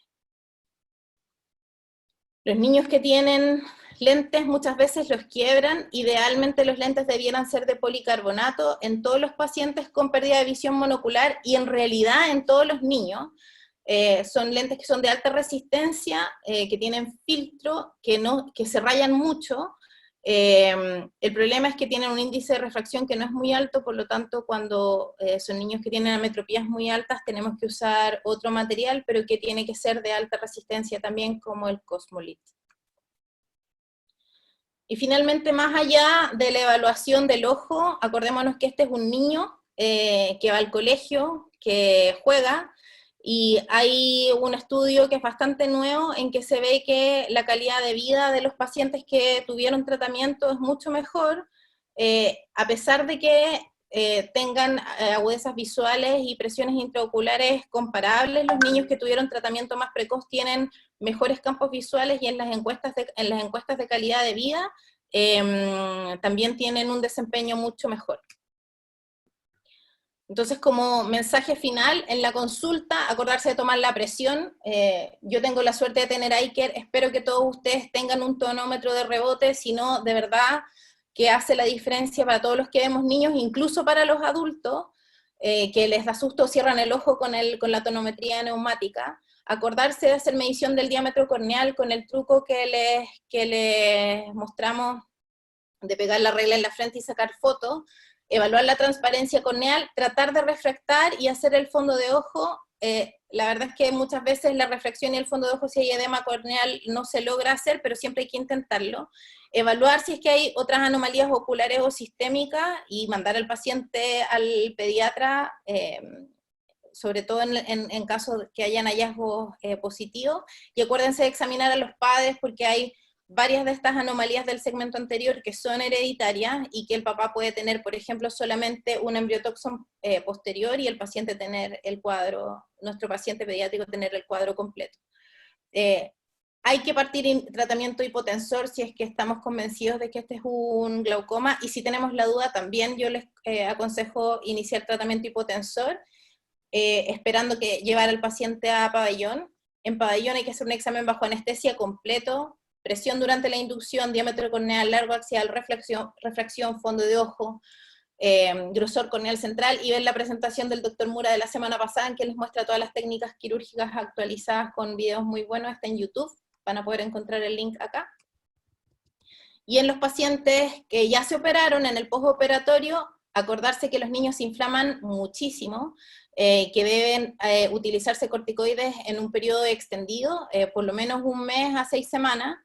Los niños que tienen lentes muchas veces los quiebran. Idealmente los lentes debieran ser de policarbonato en todos los pacientes con pérdida de visión monocular, y en realidad en todos los niños. Son lentes que son de alta resistencia, que tienen filtro, que se rayan mucho. El problema es que tienen un índice de refracción que no es muy alto, por lo tanto cuando son niños que tienen ametropías muy altas tenemos que usar otro material, pero que tiene que ser de alta resistencia también, como el Cosmolit. Y finalmente, más allá de la evaluación del ojo, acordémonos que este es un niño que va al colegio, que juega, y hay un estudio que es bastante nuevo en que se ve que la calidad de vida de los pacientes que tuvieron tratamiento es mucho mejor, a pesar de que tengan agudezas visuales y presiones intraoculares comparables. Los niños que tuvieron tratamiento más precoz tienen mejores campos visuales, y en las encuestas de calidad de vida también tienen un desempeño mucho mejor. Entonces, como mensaje final, en la consulta, acordarse de tomar la presión. Yo tengo la suerte de tener Aiker, espero que todos ustedes tengan un tonómetro de rebote, si no, de verdad que hace la diferencia para todos los que vemos niños, incluso para los adultos, que les da susto, cierran el ojo con la tonometría neumática. Acordarse de hacer medición del diámetro corneal con el truco que les mostramos, de pegar la regla en la frente y sacar fotos. Evaluar la transparencia corneal, tratar de refractar y hacer el fondo de ojo. La verdad es que muchas veces la refracción y el fondo de ojo, si hay edema corneal, no se logra hacer, pero siempre hay que intentarlo. Evaluar si es que hay otras anomalías oculares o sistémicas, y mandar al paciente al pediatra, sobre todo en caso que hayan hallazgos positivos. Y acuérdense de examinar a los padres, porque hay varias de estas anomalías del segmento anterior que son hereditarias, y que el papá puede tener, por ejemplo, solamente un embriotoxon posterior, y el paciente tener el cuadro, nuestro paciente pediátrico tener el cuadro completo. Hay que partir en tratamiento hipotensor si es que estamos convencidos de que este es un glaucoma, y si tenemos la duda también yo les aconsejo iniciar tratamiento hipotensor, esperando que llevar al paciente a pabellón. En pabellón hay que hacer un examen bajo anestesia completo, presión durante la inducción, diámetro corneal, largo axial, refracción, fondo de ojo, grosor corneal central, y ver la presentación del doctor Mura de la semana pasada, en que les muestra todas las técnicas quirúrgicas actualizadas con videos muy buenos. Está en YouTube, van a poder encontrar el link acá. Y en los pacientes que ya se operaron, en el postoperatorio, acordarse que los niños se inflaman muchísimo, que deben utilizarse corticoides en un periodo extendido, por lo menos 1 mes a 6 semanas.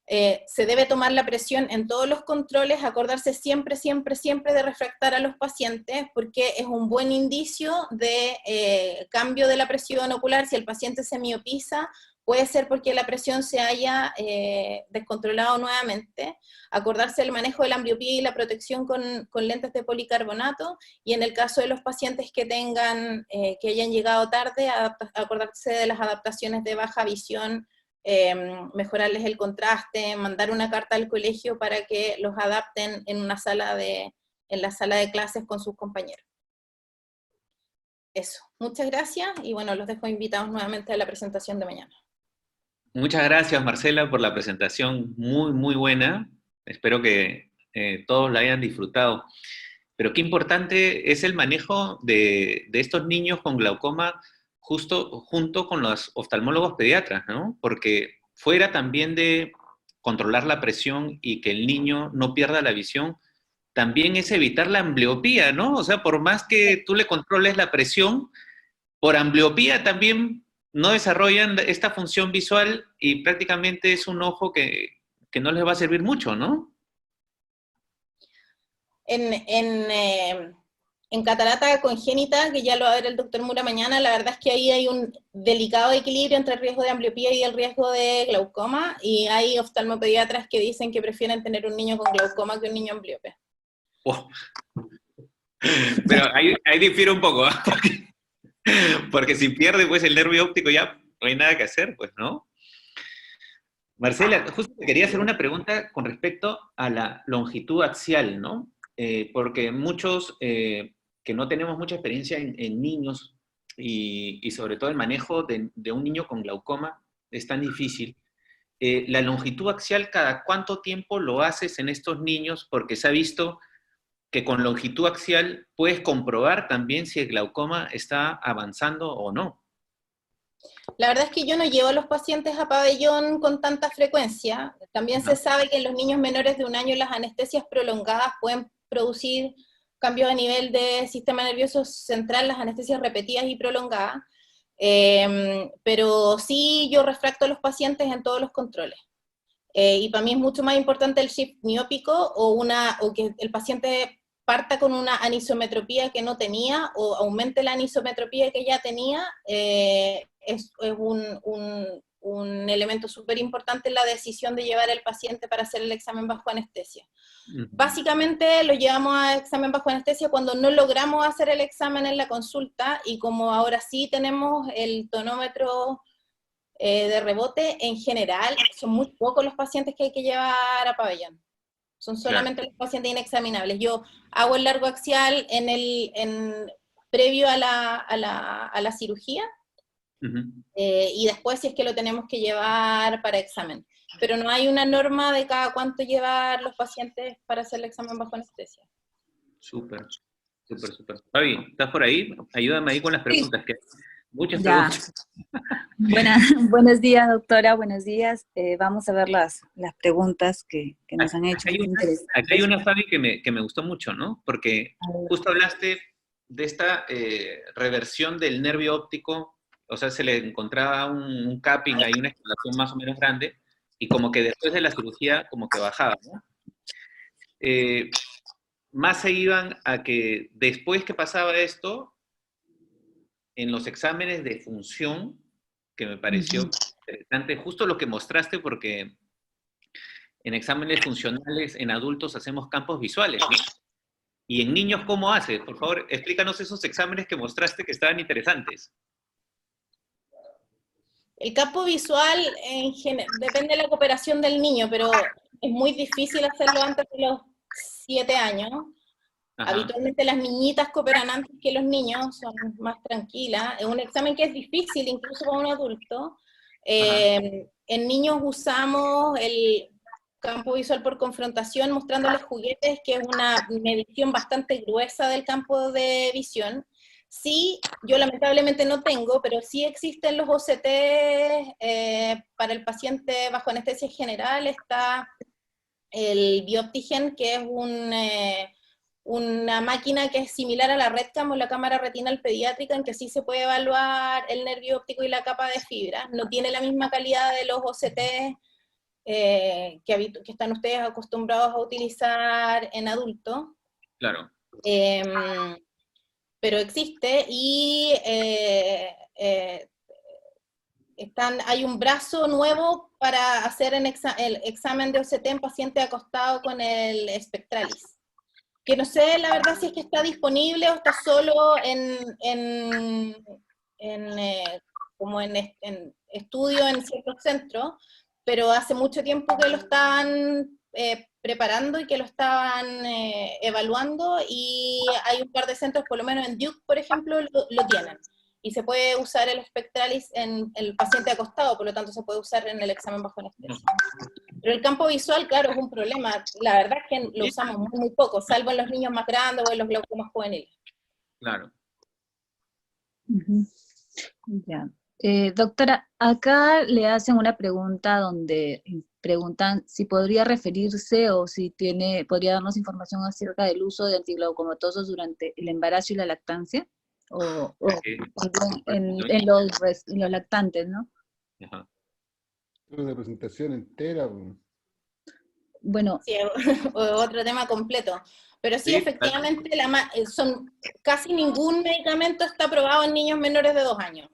Se debe tomar la presión en todos los controles, acordarse siempre de refractar a los pacientes, porque es un buen indicio de cambio de la presión ocular. Si el paciente se miopiza, puede ser porque la presión se haya descontrolado nuevamente. Acordarse del manejo de la ambliopía y la protección con lentes de policarbonato, y en el caso de los pacientes que que hayan llegado tarde, acordarse de las adaptaciones de baja visión, mejorarles el contraste, mandar una carta al colegio para que los adapten en la sala de clases con sus compañeros. Eso, muchas gracias, y bueno, los dejo invitados nuevamente a la presentación de mañana. Muchas gracias, Marcela, por la presentación muy, muy buena. Espero que todos la hayan disfrutado. Pero qué importante es el manejo de estos niños con glaucoma justo junto con los oftalmólogos pediatras, ¿no? Porque fuera también de controlar la presión y que el niño no pierda la visión, también es evitar la ambliopía, ¿no? O sea, por más que tú le controles la presión, por ambliopía también no desarrollan esta función visual y prácticamente es un ojo que no les va a servir mucho, ¿no? En catarata congénita, que ya lo va a ver el doctor Mura mañana, la verdad es que ahí hay un delicado equilibrio entre el riesgo de ambliopía y el riesgo de glaucoma, y hay oftalmopediatras que dicen que prefieren tener un niño con glaucoma que un niño ambliope. Oh. Pero ahí difiere un poco, ¿eh? Porque si pierde pues el nervio óptico ya no hay nada que hacer, pues, ¿no? Marcela, justo te quería hacer una pregunta con respecto a la longitud axial, ¿no? Porque muchos que no tenemos mucha experiencia en niños y sobre todo el manejo de un niño con glaucoma es tan difícil. La longitud axial, ¿cada cuánto tiempo lo haces en estos niños? Porque se ha visto que con longitud axial puedes comprobar también si el glaucoma está avanzando o no. La verdad es que yo no llevo a los pacientes a pabellón con tanta frecuencia. También se sabe que en los niños menores de 1 año las anestesias prolongadas pueden producir cambios a nivel de sistema nervioso central, las anestesias repetidas y prolongadas. Pero sí yo refracto a los pacientes en todos los controles. Y para mí es mucho más importante el shift miópico o que el paciente parta con una anisometropía que no tenía o aumente la anisometropía que ya tenía, es un elemento súper importante en la decisión de llevar al paciente para hacer el examen bajo anestesia. Básicamente lo llevamos a examen bajo anestesia cuando no logramos hacer el examen en la consulta, y como ahora sí tenemos el tonómetro de rebote, en general son muy pocos los pacientes que hay que llevar a pabellón. Son solamente los pacientes inexaminables. Yo hago el largo axial previo a la cirugía, y después si es que lo tenemos que llevar para examen. Pero no hay una norma de cada cuánto llevar los pacientes para hacer el examen bajo anestesia. Súper, súper, súper. Fabi, ¿estás por ahí? Ayúdame ahí con las preguntas, que muchas Ya. preguntas. Buenos días, doctora, buenos días. Vamos a ver las preguntas que nos han hecho. Acá hay una, Fabi, que me gustó mucho, ¿no? Porque justo hablaste de esta reversión del nervio óptico, o sea, se le encontraba un capping, hay una estimulación más o menos grande, y como que después de la cirugía, como que bajaba, ¿no? Más se iban a que después que pasaba esto, en los exámenes de función, que me pareció interesante, justo lo que mostraste, porque en exámenes funcionales en adultos hacemos campos visuales, ¿no? Y en niños, ¿cómo hace? Por favor, explícanos esos exámenes que mostraste que estaban interesantes. El campo visual depende de la cooperación del niño, pero es muy difícil hacerlo antes de los 7 años. Ajá. Habitualmente las niñitas cooperan antes que los niños, son más tranquilas. Es un examen que es difícil incluso para un adulto. En niños usamos el campo visual por confrontación, mostrándoles juguetes, que es una medición bastante gruesa del campo de visión. Sí, yo lamentablemente no tengo, pero sí existen los OCT para el paciente bajo anestesia general. Está el Bioptigen, que es una máquina que es similar a la RedCam o la cámara retinal pediátrica, en que sí se puede evaluar el nervio óptico y la capa de fibra. No tiene la misma calidad de los OCT que están ustedes acostumbrados a utilizar en adultos. Claro. Pero existe, y hay un brazo nuevo para hacer el examen de OCT en paciente acostado con el Spectralis. Que no sé, la verdad, si es que está disponible o está solo como en estudio en ciertos centros, pero hace mucho tiempo que lo están preparando y que lo estaban evaluando, y hay un par de centros, por lo menos en Duke, por ejemplo, lo tienen. Y se puede usar el Spectralis en el paciente acostado, por lo tanto se puede usar en el examen bajo anestesia. Pero el campo visual, claro, es un problema. La verdad es que lo usamos muy, muy poco, salvo en los niños más grandes o en los glaucomas juveniles. Claro. Ya. Doctora, acá le hacen una pregunta donde preguntan si podría referirse o si podría darnos información acerca del uso de antiglaucomatosos durante el embarazo y la lactancia, o en los lactantes, ¿no? Ajá. Una presentación entera. Bueno. Sí, otro tema completo. Pero sí, Sí, efectivamente, casi ningún medicamento está aprobado en niños menores de 2 años.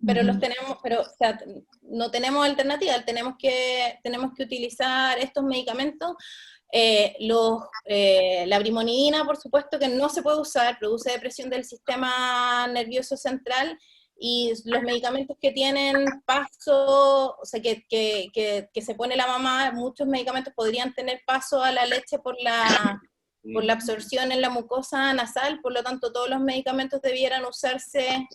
Pero los tenemos, o sea, no tenemos alternativa, tenemos que utilizar estos medicamentos. La brimonidina, por supuesto, que no se puede usar, produce depresión del sistema nervioso central, y los medicamentos que tienen paso, o sea, que se pone la mamá, muchos medicamentos podrían tener paso a la leche por la absorción en la mucosa nasal, por lo tanto todos los medicamentos debieran usarse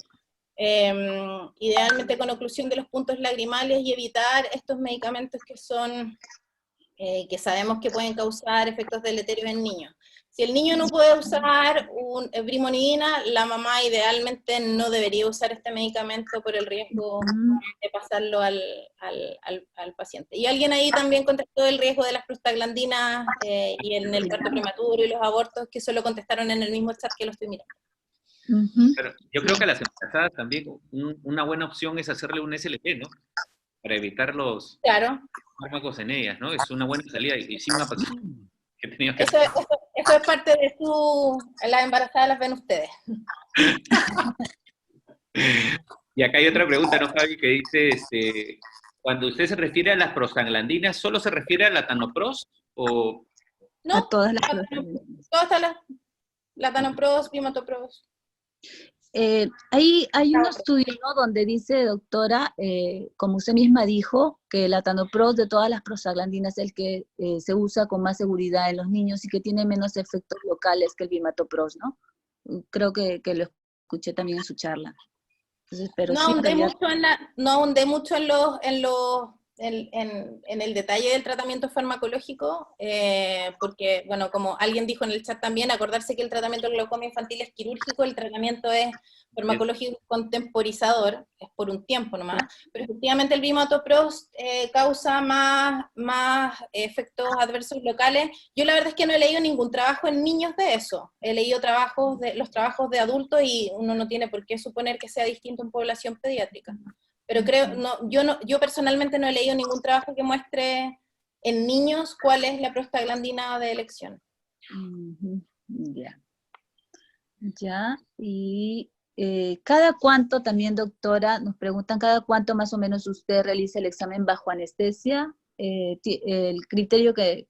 idealmente con oclusión de los puntos lagrimales, y evitar estos medicamentos que son que sabemos que pueden causar efectos deleterios en niños. Si el niño no puede usar brimonidina, la mamá idealmente no debería usar este medicamento por el riesgo de pasarlo al paciente. Y alguien ahí también contestó el riesgo de las prostaglandinas y en el parto prematuro y los abortos, que solo contestaron en el mismo chat que lo estoy mirando. Pero yo creo que a las embarazadas también una buena opción es hacerle un SLP, ¿no? Para evitar los fármacos en ellas, ¿no? Es una buena salida, y sí me ha pasado que he tenido que eso es parte de las embarazadas las ven ustedes. Y acá hay otra pregunta, ¿no, Javi? Que dice, cuando usted se refiere a las prostaglandinas, ¿solo se refiere a la Latanoprost o...? No, a todas las Latanoprost, Bimatoprost. Hay un estudio, ¿no?, donde dice, doctora, como usted misma dijo, que el latanoprost de todas las prostaglandinas es el que se usa con más seguridad en los niños y que tiene menos efectos locales que el bimatoprost, ¿no? Creo que lo escuché también en su charla. Entonces, pero no ahondé mucho en el detalle del tratamiento farmacológico, porque, bueno, como alguien dijo en el chat también, acordarse que el tratamiento del glaucoma infantil es quirúrgico, el tratamiento es farmacológico contemporizador, es por un tiempo nomás, pero efectivamente el bimatoprost causa más efectos adversos locales. Yo la verdad es que no he leído ningún trabajo en niños de eso, he leído los trabajos de adultos, y uno no tiene por qué suponer que sea distinto en población pediátrica. Pero yo personalmente no he leído ningún trabajo que muestre en niños cuál es la prostaglandina de elección. Ya, y ¿cada cuánto también, doctora, nos preguntan, cada cuánto más o menos usted realiza el examen bajo anestesia? ¿El criterio que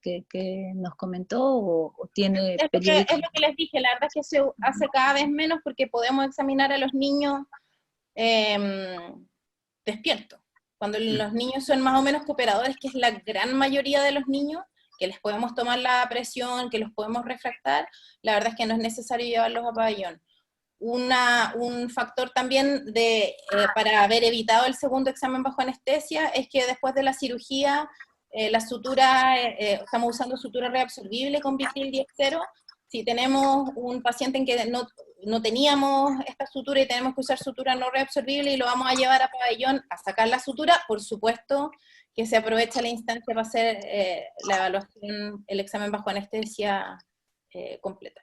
nos comentó o tiene es lo que les dije, la verdad es que se hace cada vez menos porque podemos examinar a los niños despiertos. Cuando los niños son más o menos cooperadores, que es la gran mayoría de los niños, que les podemos tomar la presión, que los podemos refractar, la verdad es que no es necesario llevarlos a pabellón. Un factor también para haber evitado el segundo examen bajo anestesia es que después de la cirugía, la sutura, estamos usando sutura reabsorbible con Vicryl 10-0. Si tenemos un paciente en que no teníamos esta sutura y tenemos que usar sutura no reabsorbible y lo vamos a llevar a pabellón a sacar la sutura, por supuesto que se aprovecha la instancia para hacer la evaluación, el examen bajo anestesia completa.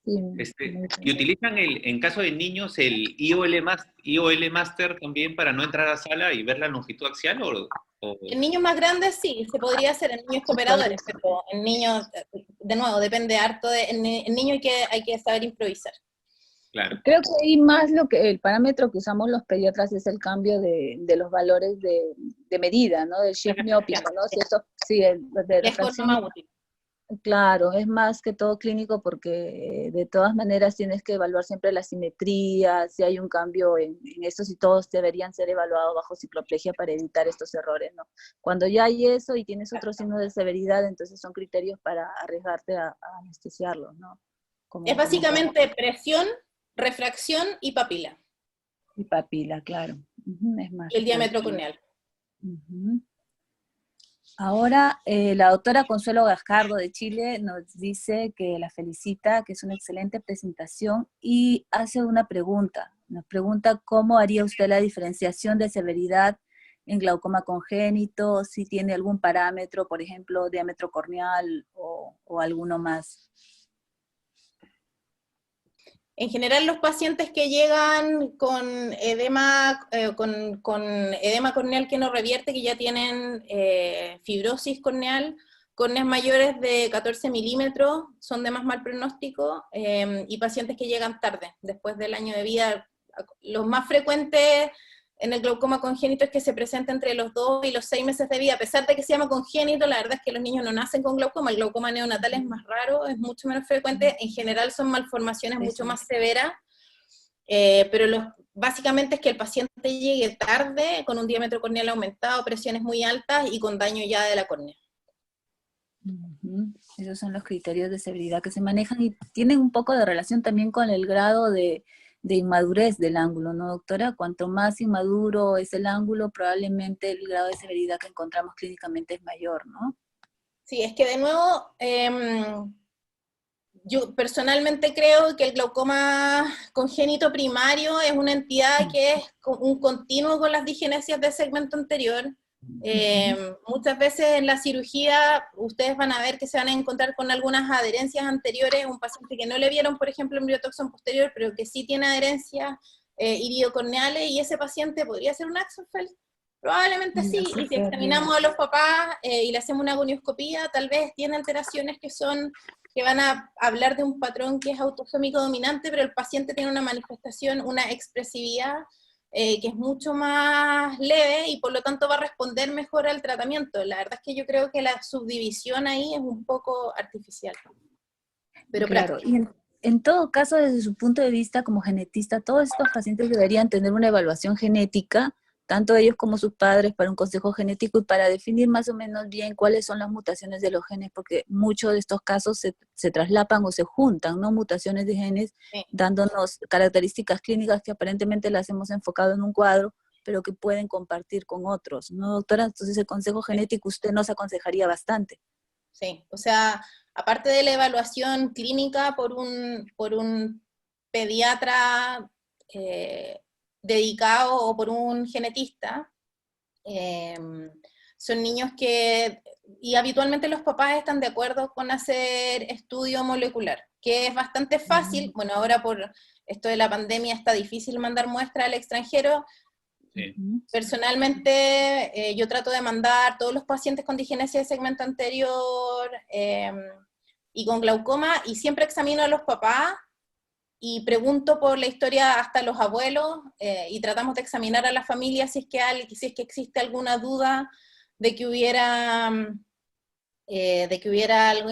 ¿Y utilizan en caso de niños el IOL Master también para no entrar a sala y ver la longitud axial? En niños más grandes sí, se podría hacer en niños cooperadores, pero en niños, de nuevo, depende harto en niños hay que saber improvisar. Claro. Creo que ahí más el parámetro que usamos los pediatras es el cambio de los valores de medida, ¿no? Del shift miópico, ¿no? Si eso, sí, de refracción. Es más útil. Claro, es más que todo clínico porque de todas maneras tienes que evaluar siempre la simetría, si hay un cambio en esto, si todos deberían ser evaluados bajo cicloplegia para evitar estos errores, ¿no? Cuando ya hay eso y tienes otro signo de severidad, entonces son criterios para arriesgarte a anestesiarlo, ¿no? Es Como básicamente presión, refracción y papila, y papila, claro. Ujú, es más. y el diámetro corneal. Ujú. Ahora, la doctora Consuelo Gajardo de Chile nos dice que la felicita, que es una excelente presentación, y hace una pregunta. Nos pregunta cómo haría usted la diferenciación de severidad en glaucoma congénito, si tiene algún parámetro, por ejemplo, diámetro corneal o alguno más. En general, los pacientes que llegan con edema, con edema corneal que no revierte, que ya tienen fibrosis corneal, córneas mayores de 14 milímetros, son de más mal pronóstico, y pacientes que llegan tarde, después del año de vida. Los más frecuentes en el glaucoma congénito es que se presenta entre los 2 y los 6 meses de vida. A pesar de que se llama congénito, la verdad es que los niños no nacen con glaucoma. El glaucoma neonatal es más raro, es mucho menos frecuente. En general son malformaciones mucho más severas, pero básicamente es que el paciente llegue tarde, con un diámetro corneal aumentado, presiones muy altas y con daño ya de la córnea. Esos son los criterios de severidad que se manejan y tienen un poco de relación también con el grado de inmadurez del ángulo, ¿no, doctora? Cuanto más inmaduro es el ángulo, probablemente el grado de severidad que encontramos clínicamente es mayor, ¿no? Sí, es que de nuevo, yo personalmente creo que el glaucoma congénito primario es una entidad que es un continuo con las digenesias del segmento anterior. Muchas veces en la cirugía ustedes van a ver que se van a encontrar con algunas adherencias anteriores, un paciente que no le vieron, por ejemplo, embriotoxón posterior, pero que sí tiene adherencias iridocorneales, y ese paciente podría ser un Axenfeld. Probablemente sí, y si examinamos a los papás y le hacemos una gonioscopía, tal vez tiene alteraciones que van a hablar de un patrón que es autosómico dominante, pero el paciente tiene una manifestación, una expresividad que es mucho más leve y por lo tanto va a responder mejor al tratamiento. La verdad es que yo creo que la subdivisión ahí es un poco artificial, pero claro, práctica. y en todo caso, desde su punto de vista como genetista, todos estos pacientes deberían tener una evaluación genética, tanto ellos como sus padres, para un consejo genético y para definir más o menos bien cuáles son las mutaciones de los genes, porque muchos de estos casos se traslapan o se juntan, ¿no? Mutaciones de genes, Sí. dándonos características clínicas que aparentemente las hemos enfocado en un cuadro, pero que pueden compartir con otros, ¿no, doctora? Entonces el consejo genético usted nos aconsejaría bastante. Sí, o sea, aparte de la evaluación clínica por un pediatra dedicado o por un genetista, son niños y habitualmente los papás están de acuerdo con hacer estudio molecular, que es bastante fácil. Bueno, ahora por esto de la pandemia está difícil mandar muestra al extranjero. Sí. Personalmente, yo trato de mandar todos los pacientes con digenesia de segmento anterior y con glaucoma, y siempre examino a los papás y pregunto por la historia hasta los abuelos, y tratamos de examinar a la familia si es que existe alguna duda de que hubiera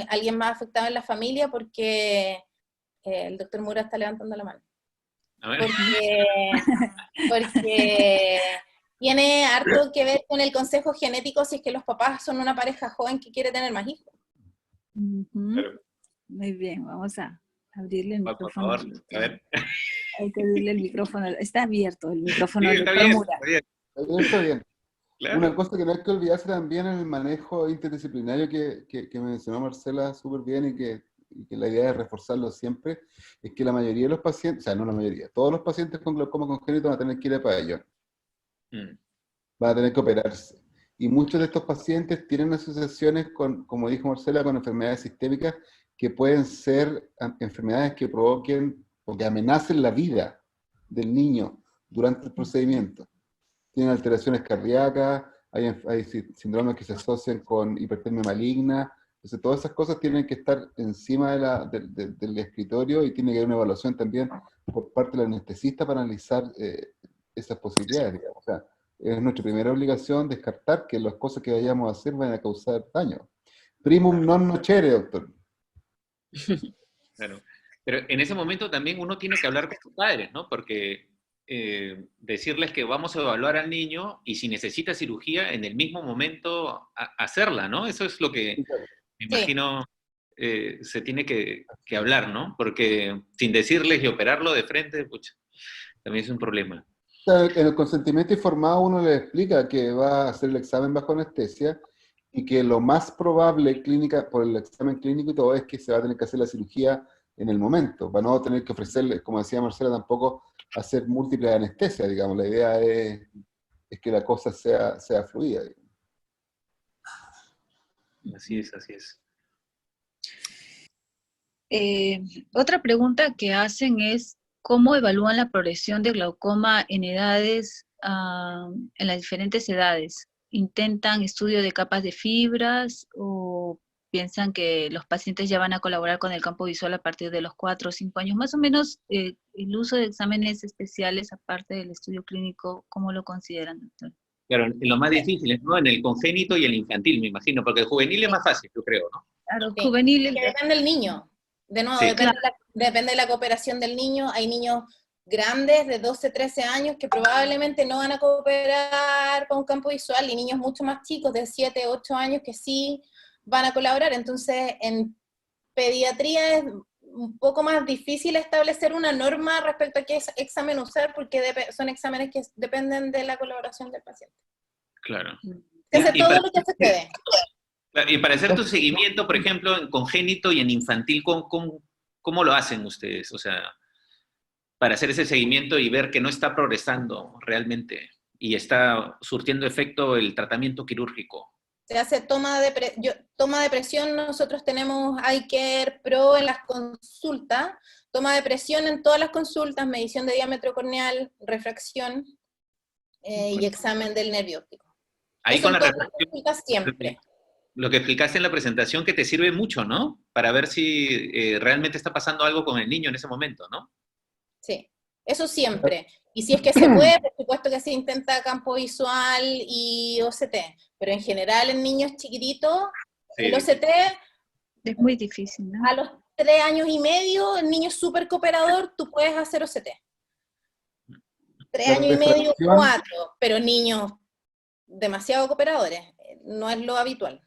alguien más afectado en la familia, porque el doctor Mura está levantando la mano. A ver. Porque tiene harto que ver con el consejo genético si es que los papás son una pareja joven que quiere tener más hijos. Claro. Muy bien, vamos a abrirle el Por micrófono. favor, a ver. Hay que abrirle el micrófono. Está abierto el micrófono Sí, del está doctor bien, Mura. está bien. Está bien. Claro. Una cosa que no hay que olvidarse también es el manejo interdisciplinario que mencionó Marcela súper bien y que la idea de reforzarlo siempre, es que la mayoría de los pacientes, o sea, no la mayoría, todos los pacientes con glaucoma congénito van a tener que ir a pabellón, van a tener que operarse. Y muchos de estos pacientes tienen asociaciones con, como dijo Marcela, con enfermedades sistémicas que pueden ser enfermedades que provoquen o que amenacen la vida del niño durante el procedimiento. Tienen alteraciones cardíacas, hay síndromes que se asocian con hipertermia maligna. Entonces todas esas cosas tienen que estar encima del escritorio, y tiene que haber una evaluación también por parte del anestesista para analizar esas posibilidades, digamos. O sea, es nuestra primera obligación descartar que las cosas que vayamos a hacer van a causar daño. Primum non nocere, doctor. Claro. Pero en ese momento también uno tiene que hablar con sus padres, ¿no? Porque decirles que vamos a evaluar al niño y si necesita cirugía, en el mismo momento hacerla, ¿no? Eso es lo que me imagino se tiene que hablar, ¿no? Porque sin decirles y operarlo de frente, pucha, también es un problema. En el consentimiento informado uno le explica que va a hacer el examen bajo anestesia y que lo más probable clínica, por el examen clínico y todo, es que se va a tener que hacer la cirugía en el momento, para no tener que ofrecerle, como decía Marcela, tampoco hacer múltiples anestesias, digamos. La idea es que la cosa sea fluida. Así es, así es. Otra pregunta que hacen es, ¿cómo evalúan la progresión de glaucoma en edades, en las diferentes edades? ¿Intentan estudio de capas de fibras o piensan que los pacientes ya van a colaborar con el campo visual a partir de los 4 o 5 años? Más o menos, el uso de exámenes especiales, aparte del estudio clínico, ¿cómo lo consideran, doctor? Claro, en lo más difícil, ¿no? En el congénito y el infantil, me imagino, porque el juvenil es más fácil, yo creo, ¿no? Claro, Sí. juvenil. Que depende del niño. De nuevo, Sí. depende de la cooperación del niño. Hay niños grandes de 12, 13 años que probablemente no van a cooperar con un campo visual y niños mucho más chicos de 7, 8 años que sí van a colaborar. Entonces, en pediatría es un poco más difícil establecer una norma respecto a qué examen usar porque son exámenes que dependen de la colaboración del paciente. Claro. Se hace todo lo que se puede. Y para hacer tu seguimiento, por ejemplo, en congénito y en infantil, ¿cómo lo hacen ustedes? O sea, para hacer ese seguimiento y ver que no está progresando realmente y está surtiendo efecto el tratamiento quirúrgico. Se hace toma de presión, nosotros tenemos iCare Pro en las consultas, toma de presión en todas las consultas, medición de diámetro corneal, refracción y examen del nervio óptico. Ahí Eso con en la todas las refracción, consultas siempre. lo que explicaste en la presentación que te sirve mucho, ¿no? Para ver si realmente está pasando algo con el niño en ese momento, ¿no? Sí, eso siempre. Y si es que se puede, por supuesto que se intenta campo visual y OCT, pero en general en niños chiquititos, Sí. el OCT Es muy difícil, ¿no? a los 3 años y medio, el niño súper cooperador, tú puedes hacer OCT. 3 La años y medio, refracción- 4, pero niños demasiado cooperadores, no es lo habitual.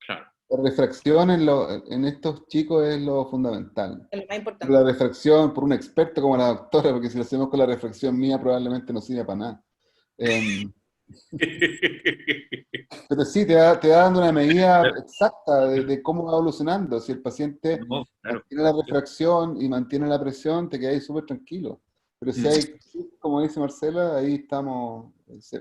Claro. La refracción en estos chicos es lo fundamental. Es lo más importante. La refracción por un experto como la doctora, porque si lo hacemos con la refracción mía probablemente no sirve para nada. Pero sí, te va dando una medida exacta de cómo va evolucionando. Si el paciente No, claro. mantiene la refracción y mantiene la presión, te quedas súper tranquilo. Pero si hay, como dice Marcela, ahí estamos,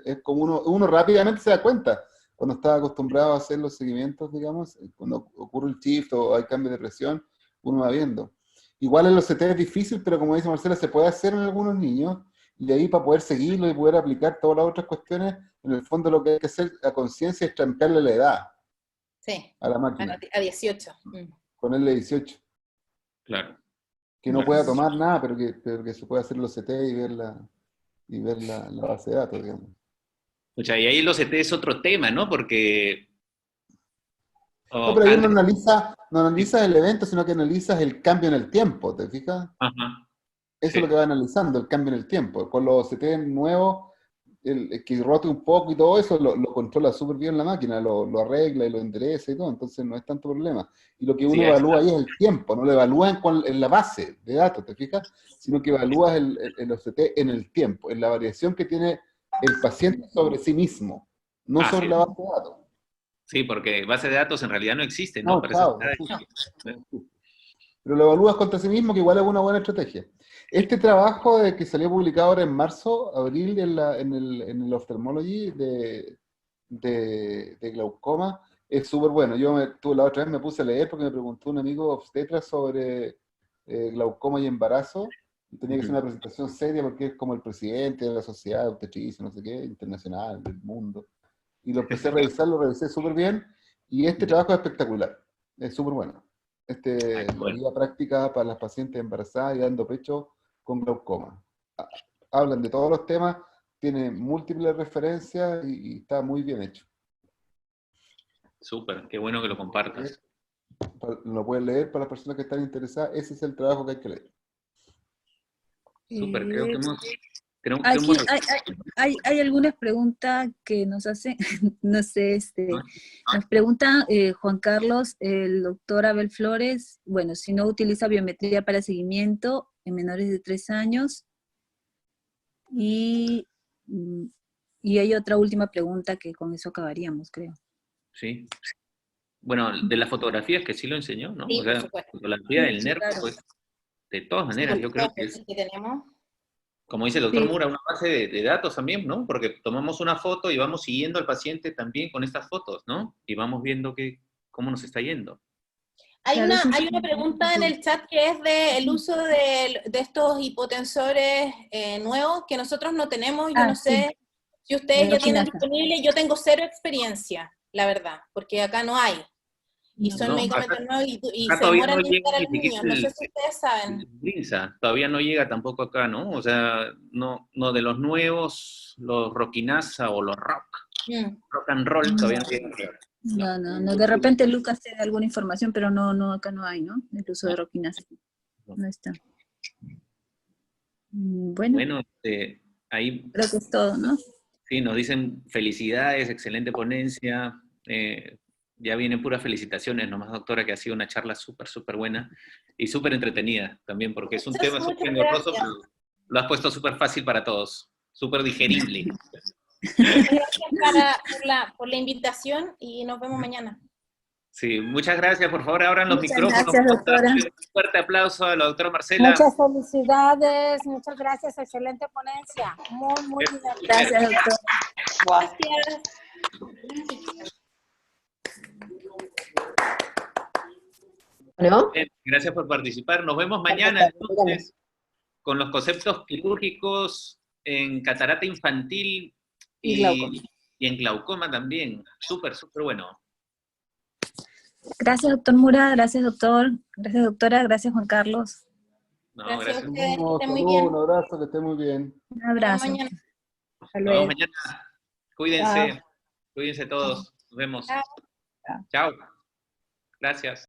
es como uno rápidamente se da cuenta. Cuando está acostumbrado a hacer los seguimientos, digamos, cuando ocurre el shift o hay cambio de presión, uno va viendo. Igual en los CT es difícil, pero como dice Marcela, se puede hacer en algunos niños, y de ahí para poder seguirlo y poder aplicar todas las otras cuestiones, en el fondo lo que hay que hacer a conciencia es trampearle la edad Sí, a la máquina, a 18. ponerle 18. Claro. Que no Claro. pueda tomar nada, pero que se pueda hacer los CT y ver la base de datos, digamos. O sea, y ahí el OCT es otro tema, ¿no? Porque... No, pero ahí no analizas el evento, sino que analizas el cambio en el tiempo, ¿te fijas? Ajá. Eso Sí. es lo que va analizando, el cambio en el tiempo. Con los OCT nuevos, el que rote un poco y todo eso, lo controla súper bien la máquina, lo arregla y lo endereza y todo, entonces no es tanto problema. Y lo que uno Sí, evalúa ahí es el tiempo, no lo evalúa en la base de datos, ¿te fijas? Sino que evalúas el OCT en el tiempo, en la variación que tiene el paciente sobre sí mismo, no sobre sí. la base de datos. Sí, porque base de datos en realidad no existe, ¿no? No, Para claro, eso no está- pero lo evalúas contra sí mismo, que igual es una buena estrategia. Este trabajo que salió publicado ahora en marzo, abril, en el Ophthalmology de glaucoma, es súper bueno. La otra vez me puse a leer porque me preguntó un amigo obstetra sobre glaucoma y embarazo, y tenía que hacer una presentación seria porque es como el presidente de la sociedad de obstetricia, no sé qué, internacional, del mundo. Y lo empecé a revisar, lo revisé súper bien, y este trabajo es espectacular, es súper bueno. La guía práctica para las pacientes embarazadas y dando pecho con glaucoma. Hablan de todos los temas, tiene múltiples referencias y está muy bien hecho. Súper, qué bueno que lo compartas. Lo pueden leer para las personas que están interesadas. Ese es el trabajo que hay que leer. Súper, creo que hemos... Aquí hay algunas preguntas que nos hacen, no sé, nos pregunta Juan Carlos, el doctor Abel Flores, bueno, si no utiliza biometría para seguimiento en menores de 3 años, y hay otra última pregunta que con eso acabaríamos, creo. Sí. Bueno, de las fotografías que sí lo enseñó, ¿no? Sí, O sea, por supuesto. fotografía del NERC, Claro. pues, de todas maneras, yo creo que es, que tenemos. como dice el doctor Sí. Mura, una base de datos también, ¿no? Porque tomamos una foto y vamos siguiendo al paciente también con estas fotos, ¿no? Y vamos viendo cómo nos está yendo. Hay Claro, una, hay una pregunta en el chat que es del uso de estos hipotensores nuevos que nosotros no tenemos. Yo no sé si ustedes ya tienen disponible. Yo tengo cero experiencia, la verdad, porque acá no hay. Y son medicamentos nuevos y se demoran en llegar a los niños. No sé si ustedes saben. Brinza, todavía no llega tampoco acá, ¿no? O sea, no de los nuevos, los Rockinasa o los rock and roll todavía no llegan. No, de repente Lucas tiene alguna información, pero no, acá no hay, ¿no? El uso de Rockinasa. No está. Bueno, ahí creo que es todo, ¿no? Sí, nos dicen felicidades, excelente ponencia, ya vienen puras felicitaciones nomás, doctora, que ha sido una charla súper buena y súper entretenida también, porque es un tema súper engorroso, pero lo has puesto súper fácil para todos, súper digerible. Gracias por la invitación y nos vemos mañana. Sí, muchas gracias. Por favor, abran los micrófonos. Gracias, doctora. Un fuerte aplauso a la doctora Marcela. Muchas felicidades, muchas gracias, excelente ponencia. Muy bien. Gracias, doctora. Gracias. Bueno. Gracias por participar. Nos vemos mañana entonces con los conceptos quirúrgicos en catarata infantil y en glaucoma también. Súper bueno. Gracias, doctor Mura, gracias, doctor. Gracias, doctora, gracias, Juan Carlos. No, gracias a ustedes, que estén muy bien. Un abrazo, que esté muy bien. Un abrazo. Nos vemos mañana. Hasta Nos luego. vemos mañana. Cuídense. Cuídense todos. Nos vemos. Chao. Gracias.